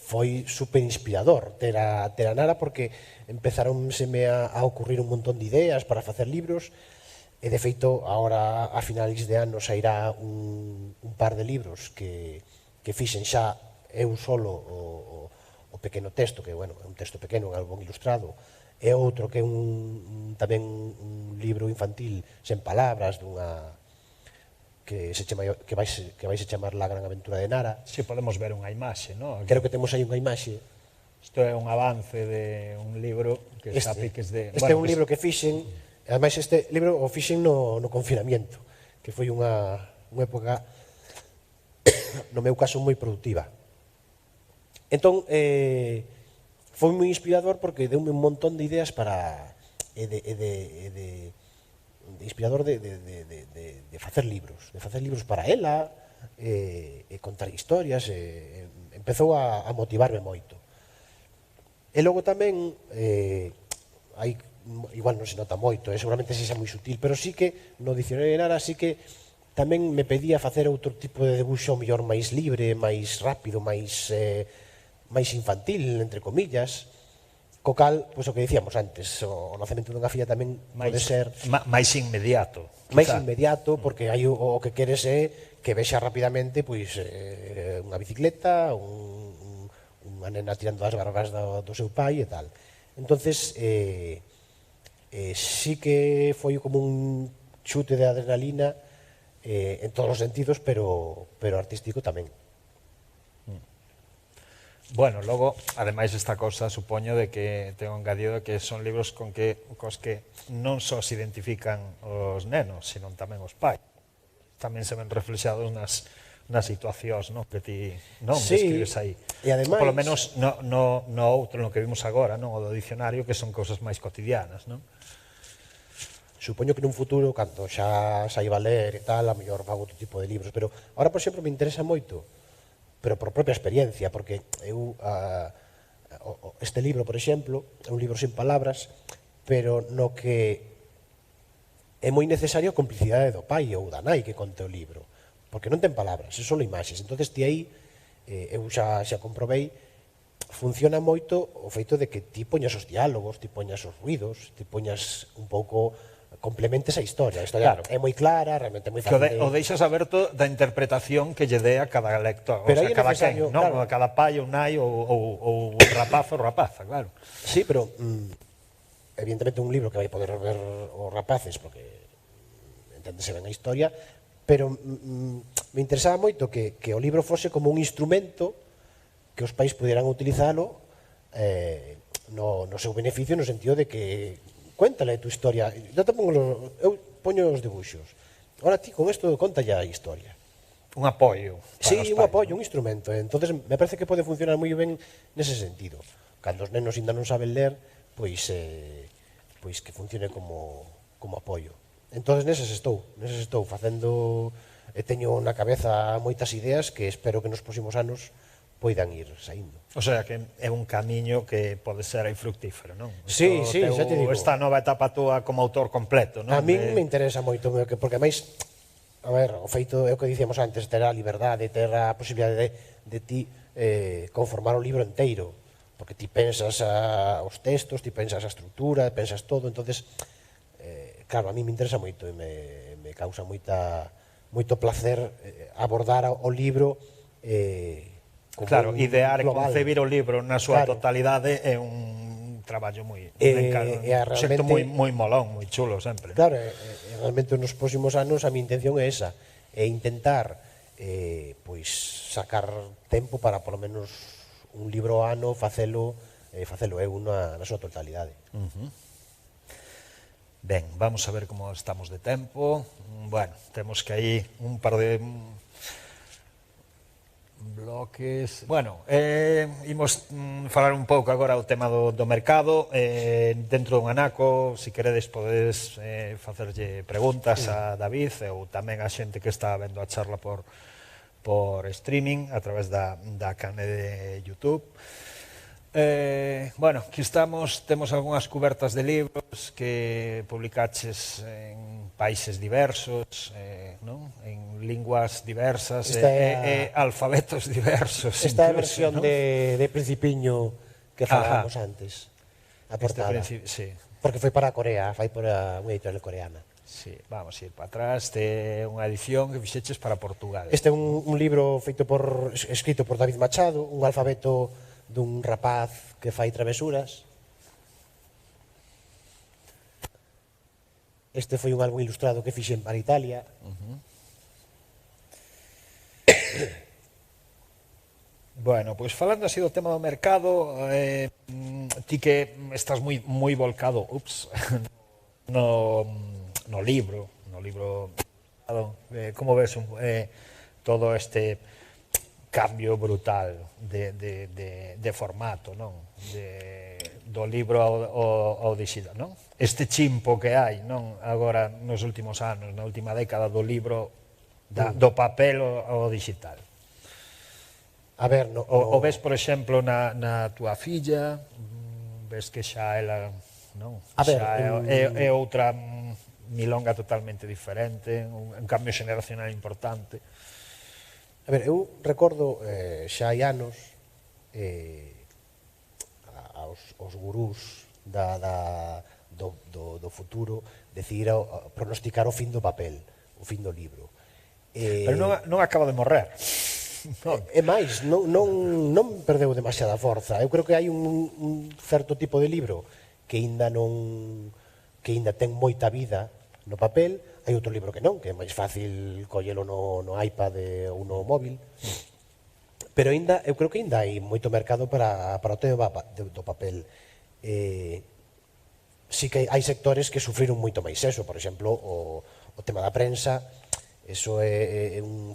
foi super inspirador ter a Nara, porque empezáronse-me a ocurrir un montón de ideas para facer libros, e de feito, agora a finais de ano sairá un par de libros que fixen xa eu solo o pequeno texto, que bueno, é un texto pequeno, un álbum ilustrado, e outro que é tamén un libro infantil sen palabras, que vai se chamar La gran aventura de Nara. Si, podemos ver unha imaxe, non? Creo que temos aí unha imaxe. Isto é un avance de un libro que está a piques de... Este é un libro que fixen, ademais este libro o fixen no confinamiento, que foi unha época, no meu caso, moi productiva. Entón, foi moi inspirador porque deume un montón de ideas para... inspirador de facer libros para ela, e contar historias, empezou a motivarme moito. E logo tamén, igual non se nota moito, seguramente se xa moi sutil, pero sí que no dicionario de Nara sí que tamén me pedía facer outro tipo de debuxo mellor máis libre, máis rápido, máis infantil, entre comillas. Co cal, pois o que dicíamos antes, o nacemento dunha filla tamén pode ser máis inmediato. Máis inmediato, porque aí o que queres é que vexa rapidamente pois unha bicicleta, unha nena tirando as barbas do seu pai e tal. Entonces, sí que foi como un chute de adrenalina en todos os sentidos, pero artístico tamén. Bueno, logo, ademais esta cosa, supoño de que tengo engadido que son libros cos que non só se identifican os nenos, sino tamén os pais. Tamén se ven reflexados nas situacións, non, que ti describes aí. E ademais, polo menos no outro, no que vimos agora, non, o do dicionario, que son cousas máis cotidianas, non? supoño que nun futuro, cando xa saiba ler e tal, a mellor fago outro tipo de libros, pero ahora, por exemplo, me interesa moito, pero por propia experiencia, porque eu este libro, por exemplo, é un libro sin palabras, pero no que é moi necesario a complicidade do pai ou da nai que conte o libro, porque non ten palabras, é só imaxes. Entonces ti aí, eu xa comprobei, funciona moito o feito de que ti poñas os diálogos, ti poñas os ruidos, ti poñas un pouco, complementes a historia. A historia é moi clara, realmente é moi fácil. O deixas aberto da interpretación que lle dé a cada lector, pero o sea, cada quen, necesario, non? claro. A cada pai ou nai ou rapaz ou rapaza, claro. Sí, pero evidentemente un libro que vai poder ver os rapaces, porque enténdese ben a historia, pero me interesaba moito que o libro fose como un instrumento que os pais pudieran utilizalo no seu beneficio, no sentido de que cuéntale tu historia. Eu poño os dibuixos. Ahora ti con isto contalle a historia. Un apoio. Sí, un apoio, un instrumento. Entonces me parece que pode funcionar moi ben nese sentido. Cando os nenos ainda non saben ler, pois que funcione como apoio. Entonces neses estou facendo, teño na cabeza moitas ideas que espero que nos próximos anos poidan ir saindo. O sea, que é un camiño que pode ser aí fructífero, non? Sí, xa te digo. Esta nova etapa túa como autor completo, non? A min me interesa moito, porque máis, a ver, o feito é o que dicíamos antes, ter a liberdade, ter a posibilidade de ti conformar o libro inteiro, porque ti pensas os textos, ti pensas a estrutura, pensas todo, entonces claro, a mí me interesa moito e me causa moito placer abordar o libro claro, idear e global. concebir o libro na súa Claro. totalidade é un traballo moi realmente, moi molón, moi chulo sempre. Claro, realmente nos próximos anos a mi intención é esa, é intentar pois sacar tempo para polo menos un libro ao ano facelo eu na súa totalidade. Ben, vamos a ver como estamos de tempo. Bueno, temos que aí un par de bloques. Bueno, imos falar un pouco agora o tema do mercado. Dentro dun anaco, se queredes, podedes facerlle preguntas a David ou tamén a xente que está vendo a charla por streaming a través da canle de YouTube. Bueno, aquí estamos, temos algunhas cubertas de libros que publicaches en países diversos, non? En linguas diversas e alfabetos diversos. Esta é a versión de Principiño que falábamos antes, a portada. Sí. Porque foi para Corea, foi para unha editorial coreana. Sí, vamos a ir para atrás, é unha edición que fixeches para Portugal. Este é un libro escrito por David Machado, un alfabeto dun rapaz que fai travesuras. Este foi un álbum ilustrado que fixen para Italia. Bueno, pois falando así do tema do mercado, ti que estás moi volcado no libro, como ves todo este cambio brutal de formato, non? Do libro ao digital, non? Este chimpo que hai, non? Agora, nos últimos anos, na última década, do libro, do papel ao digital. A ver, O ves, por exemplo, na túa filla, ves que xa ela, non? A ver, é outra milonga totalmente diferente, un cambio xeneracional importante. A ver, eu recordo xa hai anos aos gurús do futuro decidir pronosticar o fin do papel, o fin do libro. Pero non acaba de morrer. É máis, non perdeu demasiada forza. Eu creo que hai un certo tipo de libro que aínda ten moita vida no papel. Hai outro libro que non, que é máis fácil collelo no iPad ou no móvil. Pero eu creo que ainda hai moito mercado para o tema do papel. Sí que hai sectores que sufriron moito máis eso, por exemplo, o tema da prensa, eso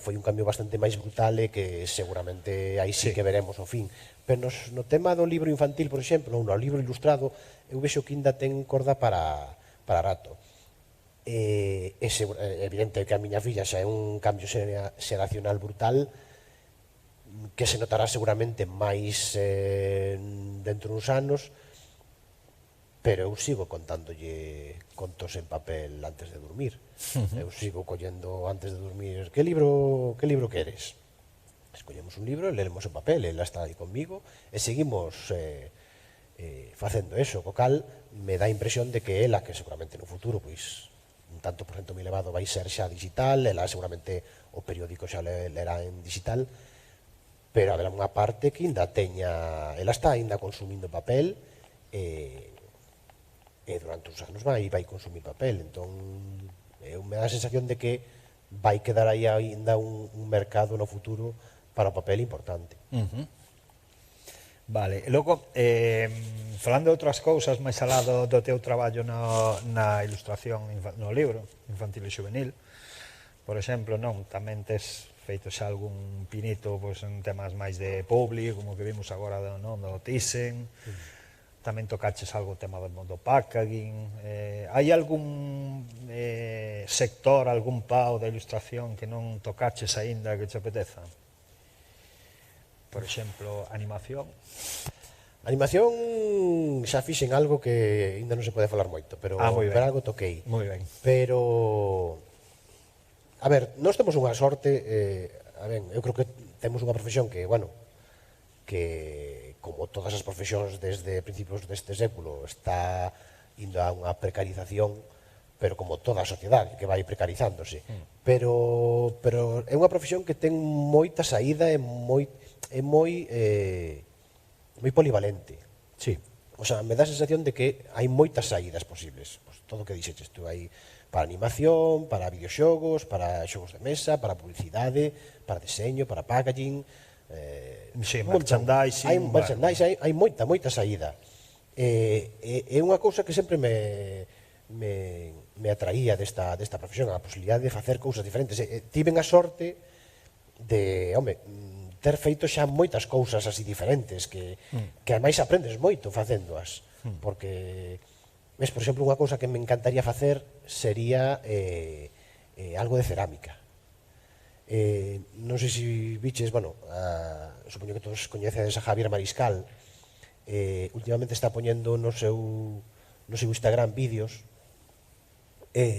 foi un cambio bastante máis brutal e que seguramente aí sí que veremos o fin. Pero no tema do libro infantil, por exemplo, ou no libro ilustrado, eu vexo que ainda ten corda para rato. É evidente que a miña filla xa é un cambio xeracional brutal, que se notará seguramente máis dentro duns anos, pero eu sigo contándolle contos en papel antes de dormir. Eu sigo collendo antes de dormir, que libro queres? Escollemos un libro e leemos en papel, ela está aí comigo e seguimos facendo eso, co cal me dá a impresión de que ela, que seguramente no futuro pois un tanto por cento moi elevado vai ser xa digital, ela seguramente o periódico xa lerá en digital, pero haberá unha parte que ainda teña, ela está ainda consumindo papel e durante uns anos vai consumir papel, entón me dá a sensación de que vai quedar aí ainda un mercado no futuro para o papel importante. Vale, e logo, falando de outras cousas máis alá do teu traballo na ilustración no libro infantil e juvenil, por exemplo, non, tamén tes feito xa algún pinito en temas máis de publi, como que vimos agora do Thyssen, tamén tocaches algo tema do packaging. Hai algún sector, algún pao da ilustración que non tocaches aínda que te apeteza? Por exemplo, animación. Animación xa fixen algo que ainda non se pode falar moito, pero algo toquei. Moi ben. Pero, a ver, nós temos unha sorte, eu creo que temos unha profesión que, bueno, que como todas as profesións desde principios deste século está indo a unha precarización, pero como toda a sociedade que vai precarizándose. Pero é unha profesión que ten moita saída e moi polivalente. Sí. O sea, me dá a sensación de que hai moitas saídas posibles. Pues todo o que dixeches tú, hai para animación, para videoxogos, para xogos de mesa, para publicidade, para deseño, para packaging, merchandising. Hai moita saída. É unha cousa que sempre me atraía desta profesión, a posibilidade de facer cousas diferentes. Tiven a sorte de, ter feito xa moitas cousas así diferentes que ademais aprendes moito facéndoas, porque por exemplo, unha cousa que me encantaría facer sería algo de cerámica. Non sei se biches, supoño que todos coñecedes a Javier Mariscal, últimamente está poñendo no seu Instagram vídeos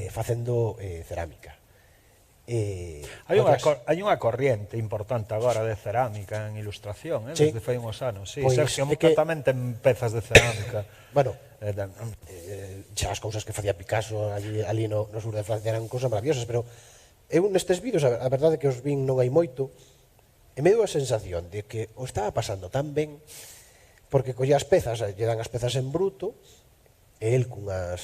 facendo cerámica. Hai unha corriente importante agora de cerámica en ilustración, desde fai uns anos. Sergio Moca tamén ten pezas de cerámica. Bueno, xa as cousas que facía Picasso ali no sur de Francia eran cousas maravillosas, pero eu nestes vídeos, a verdade que os vin non hai moito, e me deu a sensación de que o estaba pasando tan ben, porque colla as pezas, lle dan as pezas en bruto, e el cunha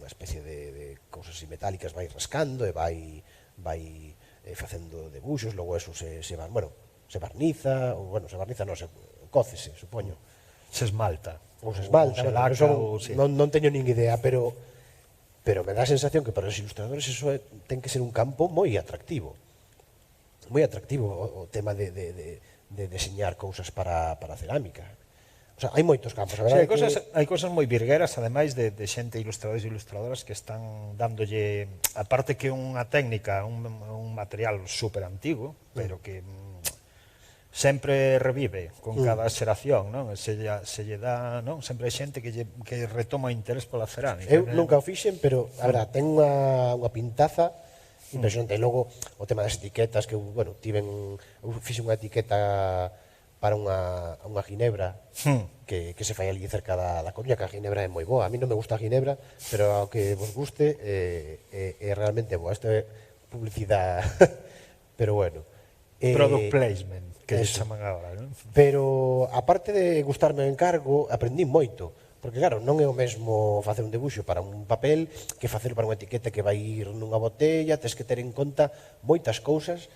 especie de cousas así metálicas vai rascando e vai facendo debuxos, logo eso se barniza, ou, se barniza non, se cócese, supoño. Se esmalta. Ou se esmalta, non teño nin idea, pero me dá a sensación que para os ilustradores eso ten que ser un campo moi atractivo. Moi atractivo o tema de deseñar cousas para cerámica. O sea, hai moitos campos, a verdade. Hai cousas moi virgueras, ademais de xente ilustradores e ilustradoras que están dándolle, aparte que unha técnica, un material super antigo, pero que sempre revive con cada xeración, non? Se lle dá, non? Sempre hai xente que retoma o interés pola cerámica. Eu nunca o fixen, pero, a verdade, ten unha pintaza impresionante. E logo, o tema das etiquetas, que, eu fixe unha etiqueta para unha ginebra que se fai ali cerca da Coruña, que a ginebra é moi boa. A mí non me gusta a ginebra, pero ao que vos guste é realmente boa. Isto é publicidade, pero bueno. Product placement, que se chaman agora, non? Pero, aparte de gustarme o encargo, aprendí moito. Porque, claro, non é o mesmo facer un debuxo para un papel que facer para unha etiqueta que vai ir nunha botella, tes que ter en conta moitas cousas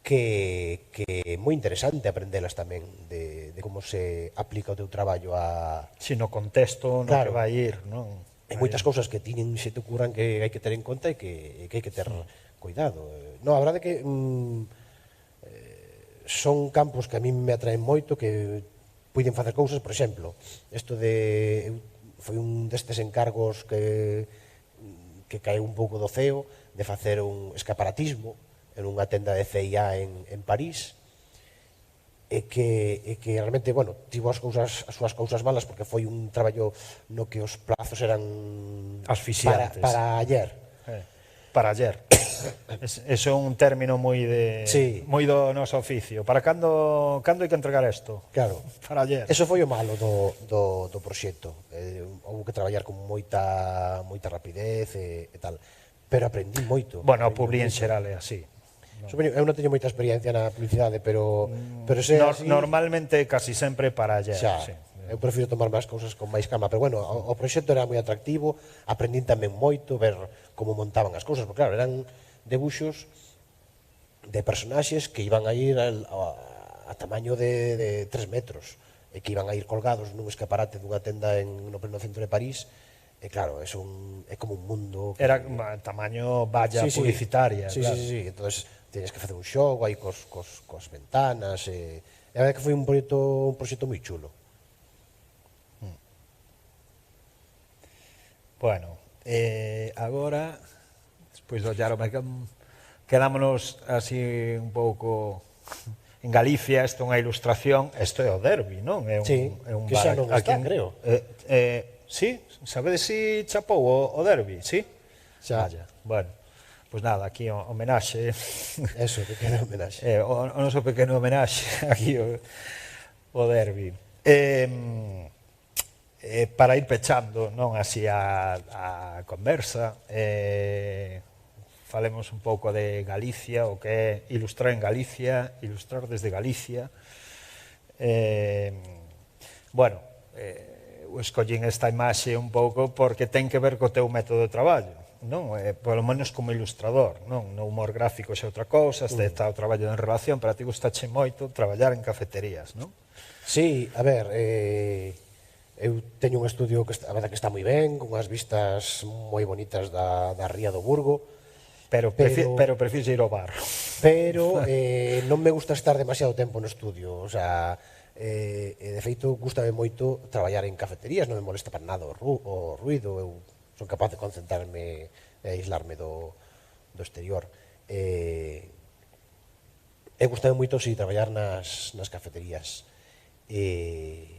que é moi interesante aprendelas tamén de como se aplica o teu traballo a... Si no contexto no Claro. que vai ir, non? Hai moitas cousas que tiñen se te ocurran que hai que ter en conta e que hai que ter cuidado. No, a verdade é que son campos que a min me atraen moito, que puiden facer cousas, por exemplo, isto de... foi un destes encargos que caeu un pouco do ceo, de facer un escaparatismo en unha tenda de CIA en París, e que realmente, bueno, tivo as súas cousas malas, porque foi un traballo no que os plazos eran asfixiantes. para ayer. Para ayer. Eso é un término moi do noso oficio. Para cando hai que entregar isto? Claro. Para ayer. Eso foi o malo do proxecto. Houve que traballar con moita rapidez e tal. Pero aprendí moito. Bueno, a publi en xeral é así. Eu non teño moita experiencia na publicidade, pero sei así... Normalmente casi sempre para ayer. Xa, sí. Eu prefiro tomar máis cousas con máis calma, pero bueno, o proxecto era moi atractivo, aprendín tamén moito ver como montaban as cousas, porque claro, eran debuxos de personaxes que iban a ir a tamaño de 3 metros, e que iban a ir colgados nun escaparate dunha tenda no pleno centro de París. E claro, é como un mundo... Era tamaño valla publicitaria. Sí, claro. sí. Entonces, tenías que facer un xogo aí cos ventanas. E a verdade que foi un proxecto moi chulo. Bueno, agora, despois de ollarome, quedámonos así un pouco... En Galicia, isto é unha ilustración, isto é o derbi, non? É un que xa non está, creo. Sí? Sabedes si chapou o derbi, sí? Xa. Vaya, bueno, pois nada, aquí homenaxe. Eso, pequeno homenaxe. O noso pequeno homenaxe, aquí o derbi. Para ir pechando, non, así a conversa, falemos un pouco de Galicia, o que é ilustrar en Galicia, ilustrar desde Galicia. Bueno, escollín esta imaxe un pouco porque ten que ver co teu método de traballo, non? Polo menos como ilustrador, non? No humor gráfico xa outra cousa, está o traballo en relación, pero a ti gustache moito traballar en cafeterías, non? Sí, a ver, eu teño un estudio que a verdade que está moi ben, con unhas vistas moi bonitas da ría do Burgo, pero prefiro ir ao bar. Pero non me gusta estar demasiado tempo no estudio, o sea, de feito, gustame moito traballar en cafeterías, non me molesta para nada o ruido, eu son capaz de concentrarme e aislarme do exterior. E gustame moito, si, traballar nas cafeterías. E,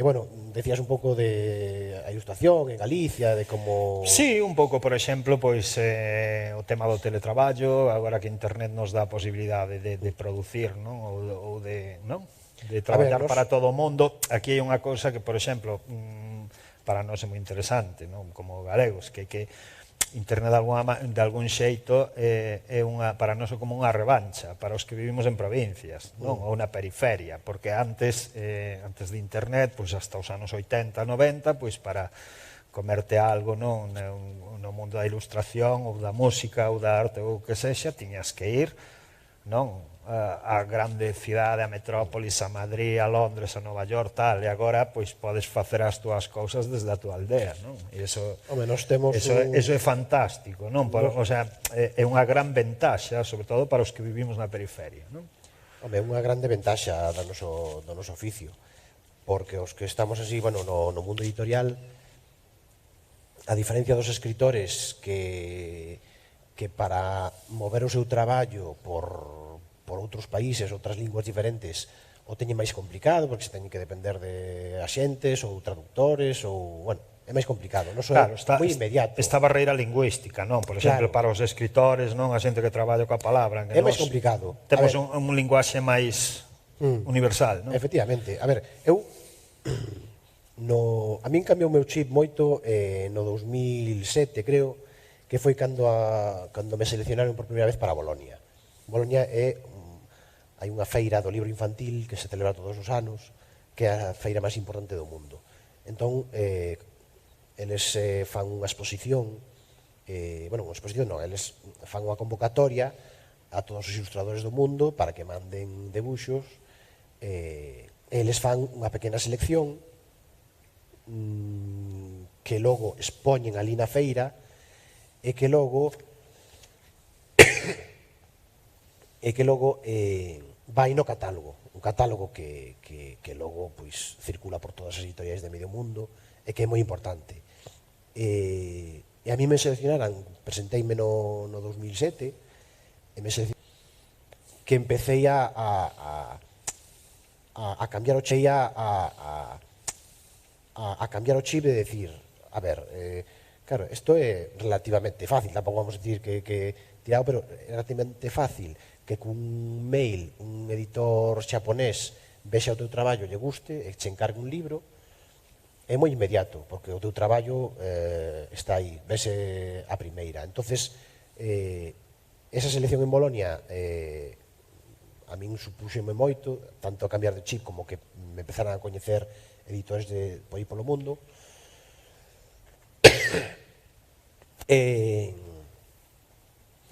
bueno, decías un pouco de a ilustración en Galicia, de como... Sí, un pouco, por exemplo, pois o tema do teletraballo, agora que internet nos dá a posibilidade de producir, non? Ou de, non? De traballar para todo o mundo. Aquí hai unha cousa que, por exemplo, para nós é moi interesante, non? Como galegos, que internet de algún xeito é para nós como unha revancha para os que vivimos en provincias, non? Ou na periferia, porque antes de internet, pois hasta os anos 80, 90, pois para comerte algo, non, no mundo da ilustración ou da música ou da arte ou o que sexa, tiñas que ir, non, a grande cidade, a metrópolis, a Madrid, a Londres, a Nova York, tal, e agora pois podes facer as túas cousas desde a túa aldea, non? E iso é fantástico, non? O sea, é unha gran ventaxa, sobre todo para os que vivimos na periferia, non? Home, é unha grande ventaxa do noso oficio, porque os que estamos así, bueno, no mundo editorial, a diferencia dos escritores que para mover o seu traballo por outros países, outras linguas diferentes, o teñen máis complicado, porque se teñen que depender de axentes ou traductores, ou, bueno, é máis complicado, non é moi inmediato. Esta barreira lingüística, non? Por exemplo, para os escritores, non? A xente que traballa coa palabra. É máis complicado. Temos un linguaxe máis universal, non? Efectivamente. A ver, a min cambiou o meu chip moito no 2007, creo, que foi cando me seleccionaron por primeira vez para Bolonia. Bolonia hai unha feira do libro infantil que se celebra todos os anos, que é a feira máis importante do mundo. Entón, eles fan unha exposición, eles fan unha convocatoria a todos os ilustradores do mundo para que manden debuxos. Eles fan unha pequena selección que logo expoñen ali na feira e que logo vai no catálogo, un catálogo que logo pois circula por todas as editoriais de medio mundo e que é moi importante. E a mí me seleccionaran, presenteime no 2007 e me seleccionaran que empecé a cambiar o chei a cambiar o chip de decir, a ver, claro, isto é relativamente fácil, tampouco vamos a decir que tirado, pero é relativamente fácil que cun mail un editor xaponés vexa o teu traballo, lle guste e che encargue un libro. É moi inmediato, porque o teu traballo está aí, vese a primeira. Entonces, esa selección en Bolonia a min supúxeme moito, tanto a cambiar de chip como que me empezaran a coñecer editores por aí polo mundo.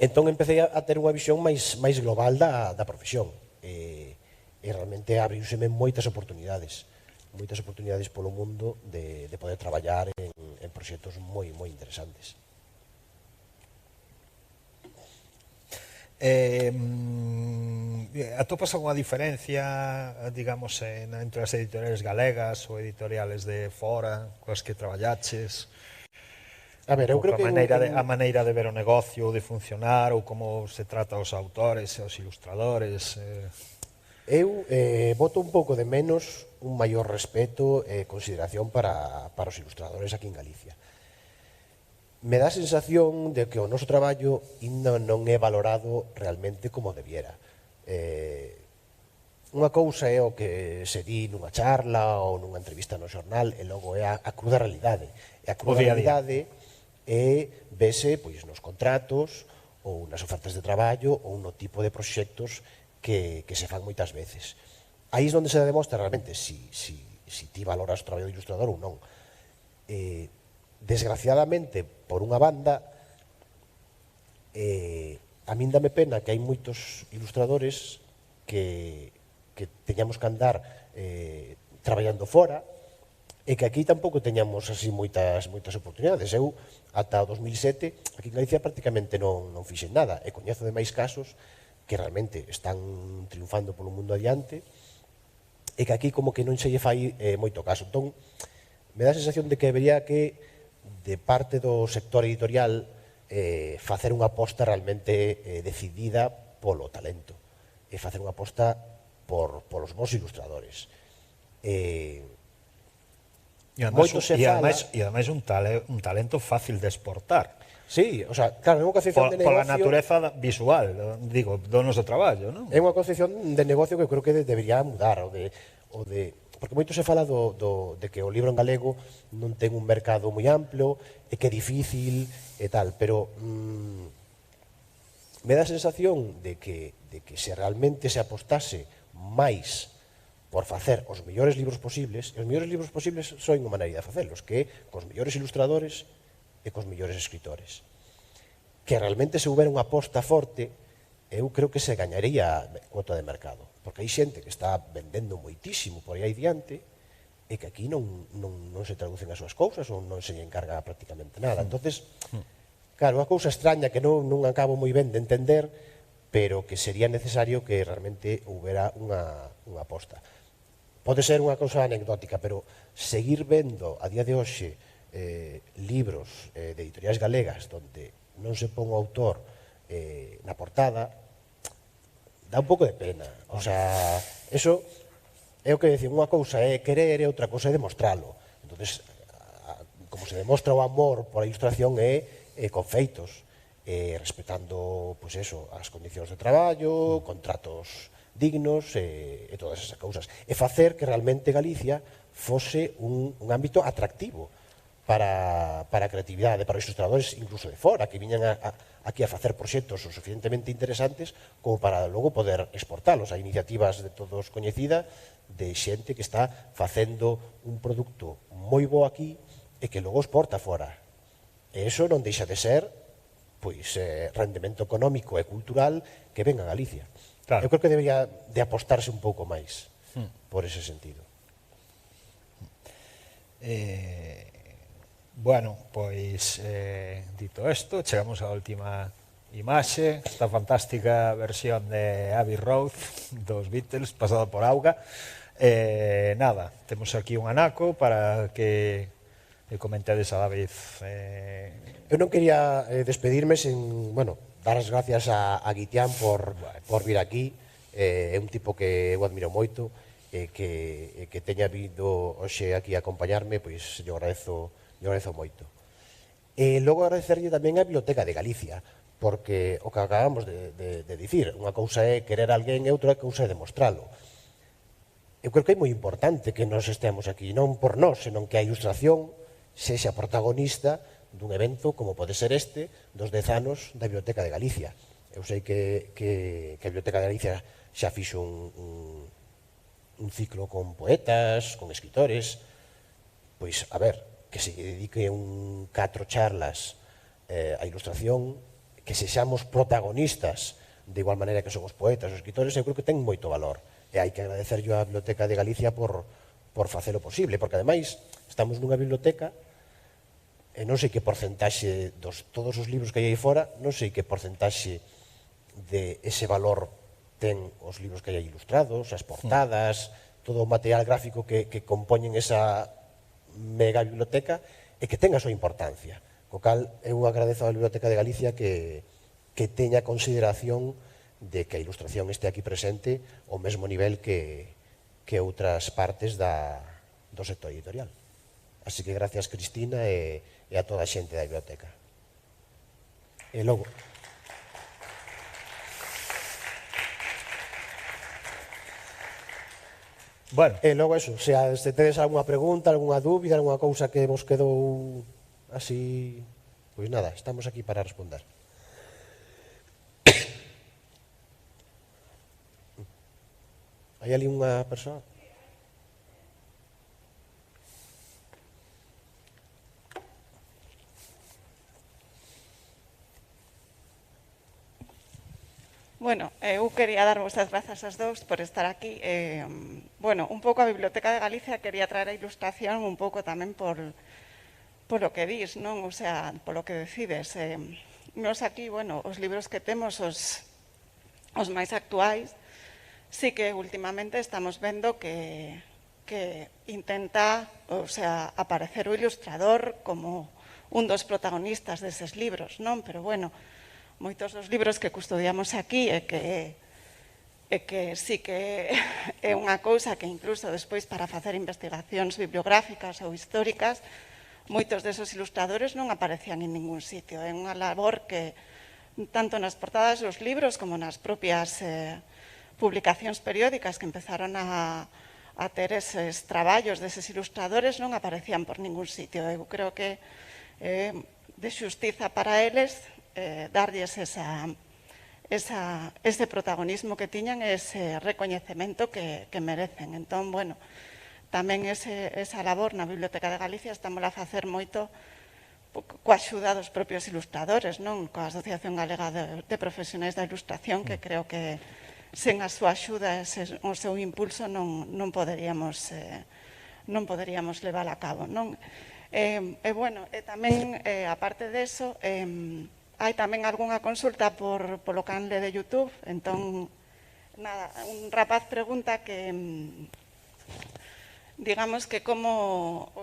Entón empecé a ter unha visión máis global da profesión e realmente abriuseme moitas oportunidades polo mundo de poder traballar en proxectos moi interesantes. Atopas algunha diferencia, digamos, entre as editoriales galegas ou editoriales de fora, coas que traballaches? A ver, eu creo que a maneira de ver o negocio ou de funcionar, ou como se trata os autores e os ilustradores. Eu voto un pouco de menos un maior respeto e consideración para os ilustradores aquí en Galicia. Me dá a sensación de que o noso traballo ainda non é valorado realmente como debiera. Unha cousa é o que se di nunha charla ou nunha entrevista no xornal e logo é a cruda realidade. E a cruda realidade vese pois, nos contratos ou nas ofertas de traballo ou no tipo de proxectos que se fan moitas veces. Aí é onde se demostra realmente si ti valoras o traballo de ilustrador ou non. Desgraciadamente, por unha banda, a min dame pena que hai moitos ilustradores que teñamos que andar traballando fora e que aquí tampouco teñamos así moitas oportunidades. Eu, ata o 2007, aquí en Galicia prácticamente non fixen nada e coñezo de máis casos que realmente están triunfando polo mundo adiante e que aquí como que non se lle fai moito caso. Entón, me dá a sensación de que debería que de parte do sector editorial facer unha aposta realmente decidida polo talento e facer unha aposta polos bons ilustradores. E ademais un talento fácil de exportar. Sí, o sea, claro, é unha concepción de negocio... Pola natureza visual, digo, do noso traballo, non? É unha concepción de negocio que creo que debería mudar, porque moito se fala de que o libro en galego non ten un mercado moi amplo e que é difícil e tal, pero me dá a sensación de que se realmente se apostase máis por facer os mellores libros posibles, e os mellores libros posibles son unha maneira de facelos, que é cos mellores ilustradores e cos mellores escritores. Que realmente se houbera unha aposta forte, eu creo que se gañaría cuota de mercado, porque hai xente que está vendendo moitísimo por aí diante e que aquí non se traducen as súas cousas ou non se lle encarga prácticamente nada. Entonces, claro, unha cousa extraña que non acabo moi ben de entender, pero que sería necesario que realmente houbera unha aposta. Pode ser unha cousa anecdótica, pero seguir vendo a día de hoxe libros de editoriais galegas onde non se pon o autor na portada, dá un pouco de pena. O sea, eso é o que decir, unha cousa é querer e outra cousa é demostralo. Entonces, como se demostra o amor por a ilustración é con feitos, respetando, pois eso, as condicións de traballo, contratos dignos e todas esas cousas. E facer que realmente Galicia fose un ámbito atractivo para a creatividade, para os ilustradores incluso de fora, que viñan aquí a facer proxectos o suficientemente interesantes como para logo poder exportalos a iniciativas de todos coñecida de xente que está facendo un produto moi bo aquí e que logo exporta fora. E iso non deixa de ser rendemento económico e cultural que ven a Galicia. Claro. Eu creo que debería de apostarse un pouco máis por ese sentido. Bueno, pois dito isto, chegamos á última imaxe, esta fantástica versión de Abbey Road dos Beatles, pasada por auga. Nada, temos aquí un anaco para que comentedes a David. Eu non quería despedirme sen, dar as gracias a Guitián por vir aquí. É un tipo que eu admiro moito e que teña vindo hoxe aquí a acompañarme, pois yo agradezo moito. E logo agradecerlle tamén a Biblioteca de Galicia, porque o que acabamos de dicir, unha cousa é querer alguén e outra cousa é demostralo. Eu creo que é moi importante que nos estemos aquí, non por nós, senón que a ilustración sexa protagonista dun evento como pode ser este, dos 10 anos da Biblioteca de Galicia. Eu sei que a Biblioteca de Galicia xa fixo un ciclo con poetas, con escritores, pois, a ver, que se dedique 4 charlas á ilustración, que sexamos protagonistas de igual maneira que son os poetas, os escritores, eu creo que ten moito valor. E hai que agradecerlo á Biblioteca de Galicia por facelo posible, porque ademais estamos nunha biblioteca e non sei que porcentaxe dos todos os libros que hai aí fora, non sei que porcentaxe de ese valor ten os libros que hai ilustrados, as portadas, todo o material gráfico que compoñen esa mega biblioteca e que ten a súa importancia. Co cal, eu agradezo á Biblioteca de Galicia que teña consideración de que a ilustración este aquí presente ao mesmo nivel que outras partes do sector editorial. Así que gracias, Cristina, e a toda a xente da biblioteca. E logo... Bueno. E logo eso, se tedes algunha pregunta, algunha dúbida, algunha cousa que vos quedou así, pois nada, estamos aquí para responder. Hai ali unha persoa? Bueno, eu quería darvos as grazas aos dous por estar aquí. Un pouco a Biblioteca de Galicia quería traer a ilustración un pouco tamén por lo que dis, non? O sea, polo que decides. Nos aquí, os libros que temos, os máis actuais, sí que últimamente estamos vendo que intenta, aparecer o ilustrador como un dos protagonistas deses libros, non? Pero moitos dos libros que custodiamos aquí e que sí que é unha cousa que incluso despois para facer investigacións bibliográficas ou históricas, moitos desos ilustradores non aparecían en ningún sitio. É unha labor que tanto nas portadas dos libros como nas propias publicacións periódicas que empezaron a ter eses traballos deses ilustradores non aparecían por ningún sitio. Eu creo que de xustiza para eles darlles ese protagonismo que tiñan e ese recoñecemento que merecen. Entón, tamén esa labor na Biblioteca de Galicia estamos a facer moito coa axuda dos propios ilustradores, non? Coa Asociación Galega de Profesionais da Ilustración, que creo que sen a súa axuda e o seu impulso non poderíamos levar a cabo, non? E tamén, aparte deso, hai tamén algunha consulta polo canle de YouTube. Entón, nada, un rapaz pregunta que, digamos que como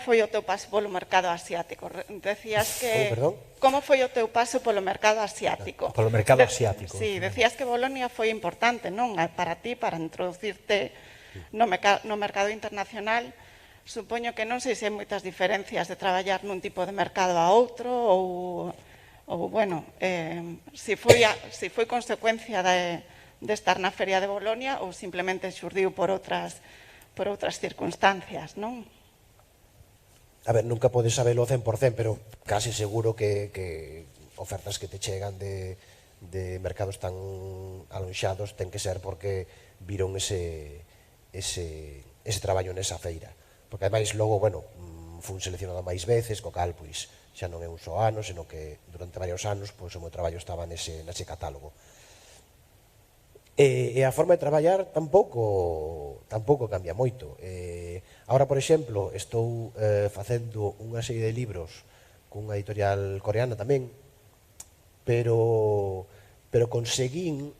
foi o teu paso polo mercado asiático? Decías que... Perdón? Como foi o teu paso polo mercado asiático? Polo mercado asiático. Sí, decías que Bolonia foi importante, non? Para ti, para introducirte no mercado internacional. Supoño que non sei se hai moitas diferencias de traballar nun tipo de mercado a outro ou se foi consecuencia de estar na Feria de Bolonia ou simplemente xurdiu por outras circunstancias, non? A ver, nunca podes sabelo 100%, pero casi seguro que ofertas que te chegan de mercados tan alonxados ten que ser porque viron ese traballo nesa feira. Porque ademais logo, fun seleccionado máis veces, co cal, pois, xa non é un só ano, senón que durante varios anos, pois, o meu traballo estaba nese catálogo. E a forma de traballar tampouco cambia moito. Ahora, por exemplo, estou facendo unha serie de libros cunha editorial coreana tamén, pero conseguín,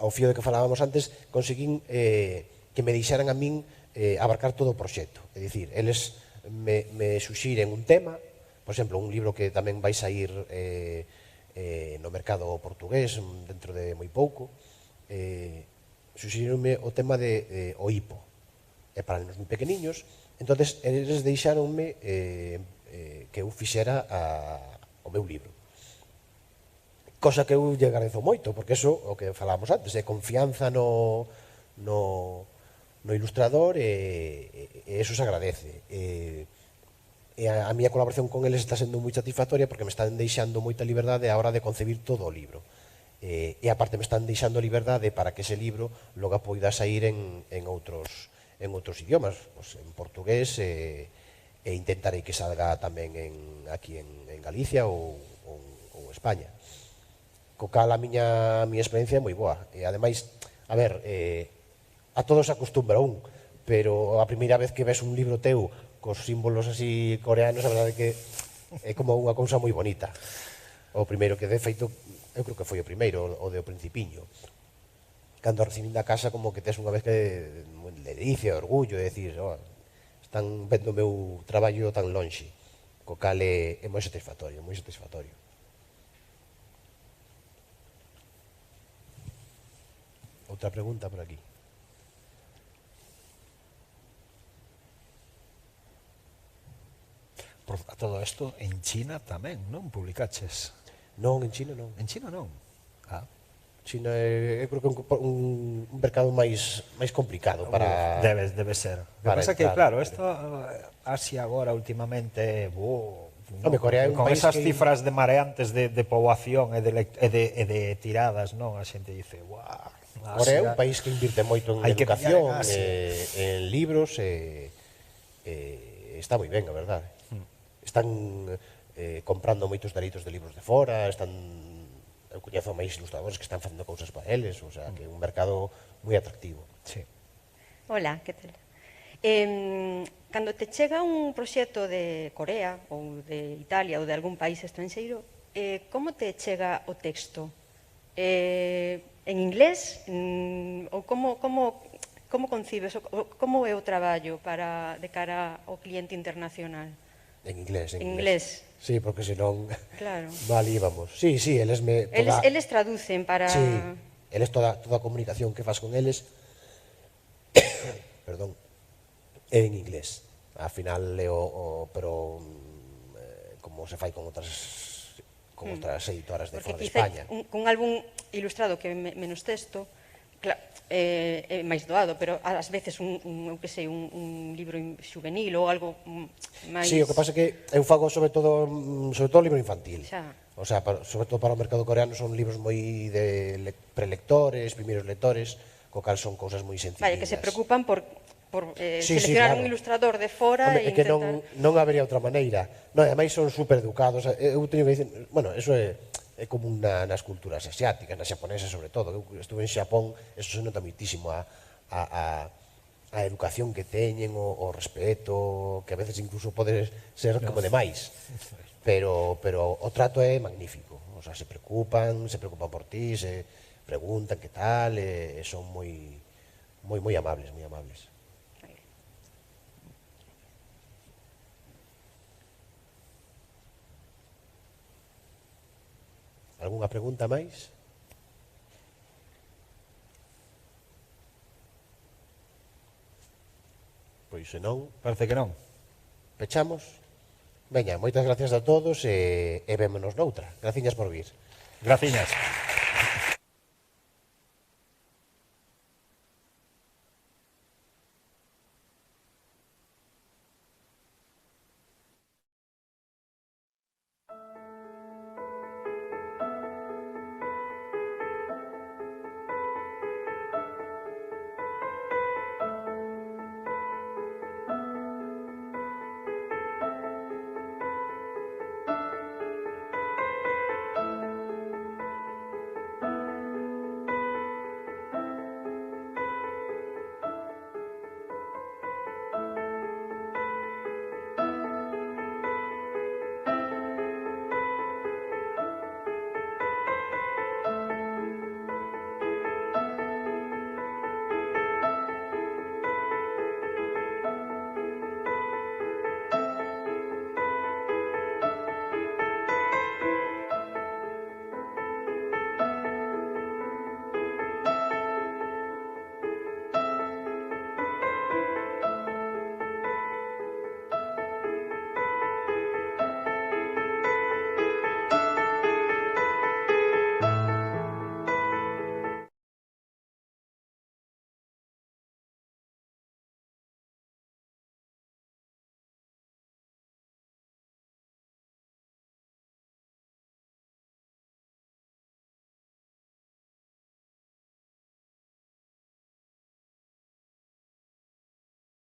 ao fío de que falábamos antes, conseguín que me deixaran a min abarcar todo o proxecto. É dicir, eles me suxiren un tema, por exemplo, un libro que tamén vai sair no mercado portugués dentro de moi pouco, suxironme o tema de o hipo, para nenos moi pequeniños. Entonces eles deixaronme que eu fixera o meu libro, cosa que eu lle agradezo moito, porque eso, o que falábamos antes, é confianza no ilustrador, e eso se agradece. E a miña colaboración con eles está sendo moi satisfactoria, porque me están deixando moita liberdade a hora de concebir todo o libro, e aparte me están deixando liberdade para que ese libro logo poida sair en outros idiomas, pues, en portugués, e intentarei que salga tamén aquí en Galicia ou España. Co cal a miña experiencia é moi boa, e ademais, a ver, a todos se acostumbra un, pero a primeira vez que ves un libro teu cos símbolos así coreanos, a verdade que é como unha cousa moi bonita. O primeiro que de feito, eu creo que foi o primeiro, o de O Principiño. Cando recibín da casa, como que tes unha vez que de delicia, orgullo, de decir, están vendo o meu traballo tan lonxe, co cal é moi satisfactorio, moi satisfactorio. Outra pregunta por aquí. A todo isto, en China tamén, non? Publicaches? Non, en China non. En China non? China é, eu creo que un mercado máis complicado para... Debe ser. O que pasa que, claro, isto Asia agora últimamente... Home, Corea é un con país esas que... cifras de mareantes de poboación e de tiradas, non? A xente dice, guau... Corea é un país que invirte moito en educación, en libros, está moi ben, a verdade. Están comprando moitos dereitos de libros de fora, eu coñezo máis ilustradores que están facendo cousas para eles, o sea, que é un mercado moi atractivo. Sí. Hola, que tal? Cando te chega un proxecto de Corea ou de Italia ou de algún país estranxeiro, como te chega o texto? En inglés? Ou como concibes? Como é o traballo de cara ao cliente internacional? En inglés, en inglés. Sí, porque senón claro. Mal íbamos. Sí, eles me... Eles traducen para... Sí, eles toda a comunicación que faz con eles perdón, é en inglés. Al final é pero como se fai con outras editoras de fora de España. Con álbum ilustrado que é menos texto, é máis doado, pero ás veces un libro juvenil ou algo máis... Sí, o que pasa é que eu fago sobre todo libro infantil. O sea, sobre todo para o mercado coreano son libros moi de prelectores, primeiros lectores, co cal son cousas moi sencillas. Vale, que se preocupan por seleccionar un ilustrador de fora e intentar... que non habería outra maneira. Ademais son super educados. Eu teño que dicir, bueno, eso é común nas culturas asiáticas, nas xaponesas sobre todo. Eu estuve en Xapón, eso se nota moitísimo a educación que teñen, o respeto, que a veces incluso pode ser como demais. Pero o trato é magnífico. O sea, se preocupan por ti, se preguntan que tal, e son moi amables, moi amables. Algúnha pregunta máis? Pois senón... Parece que non. Pechamos? Veña, moitas gracias a todos e vémonos noutra. Graciñas por vir. Graciñas.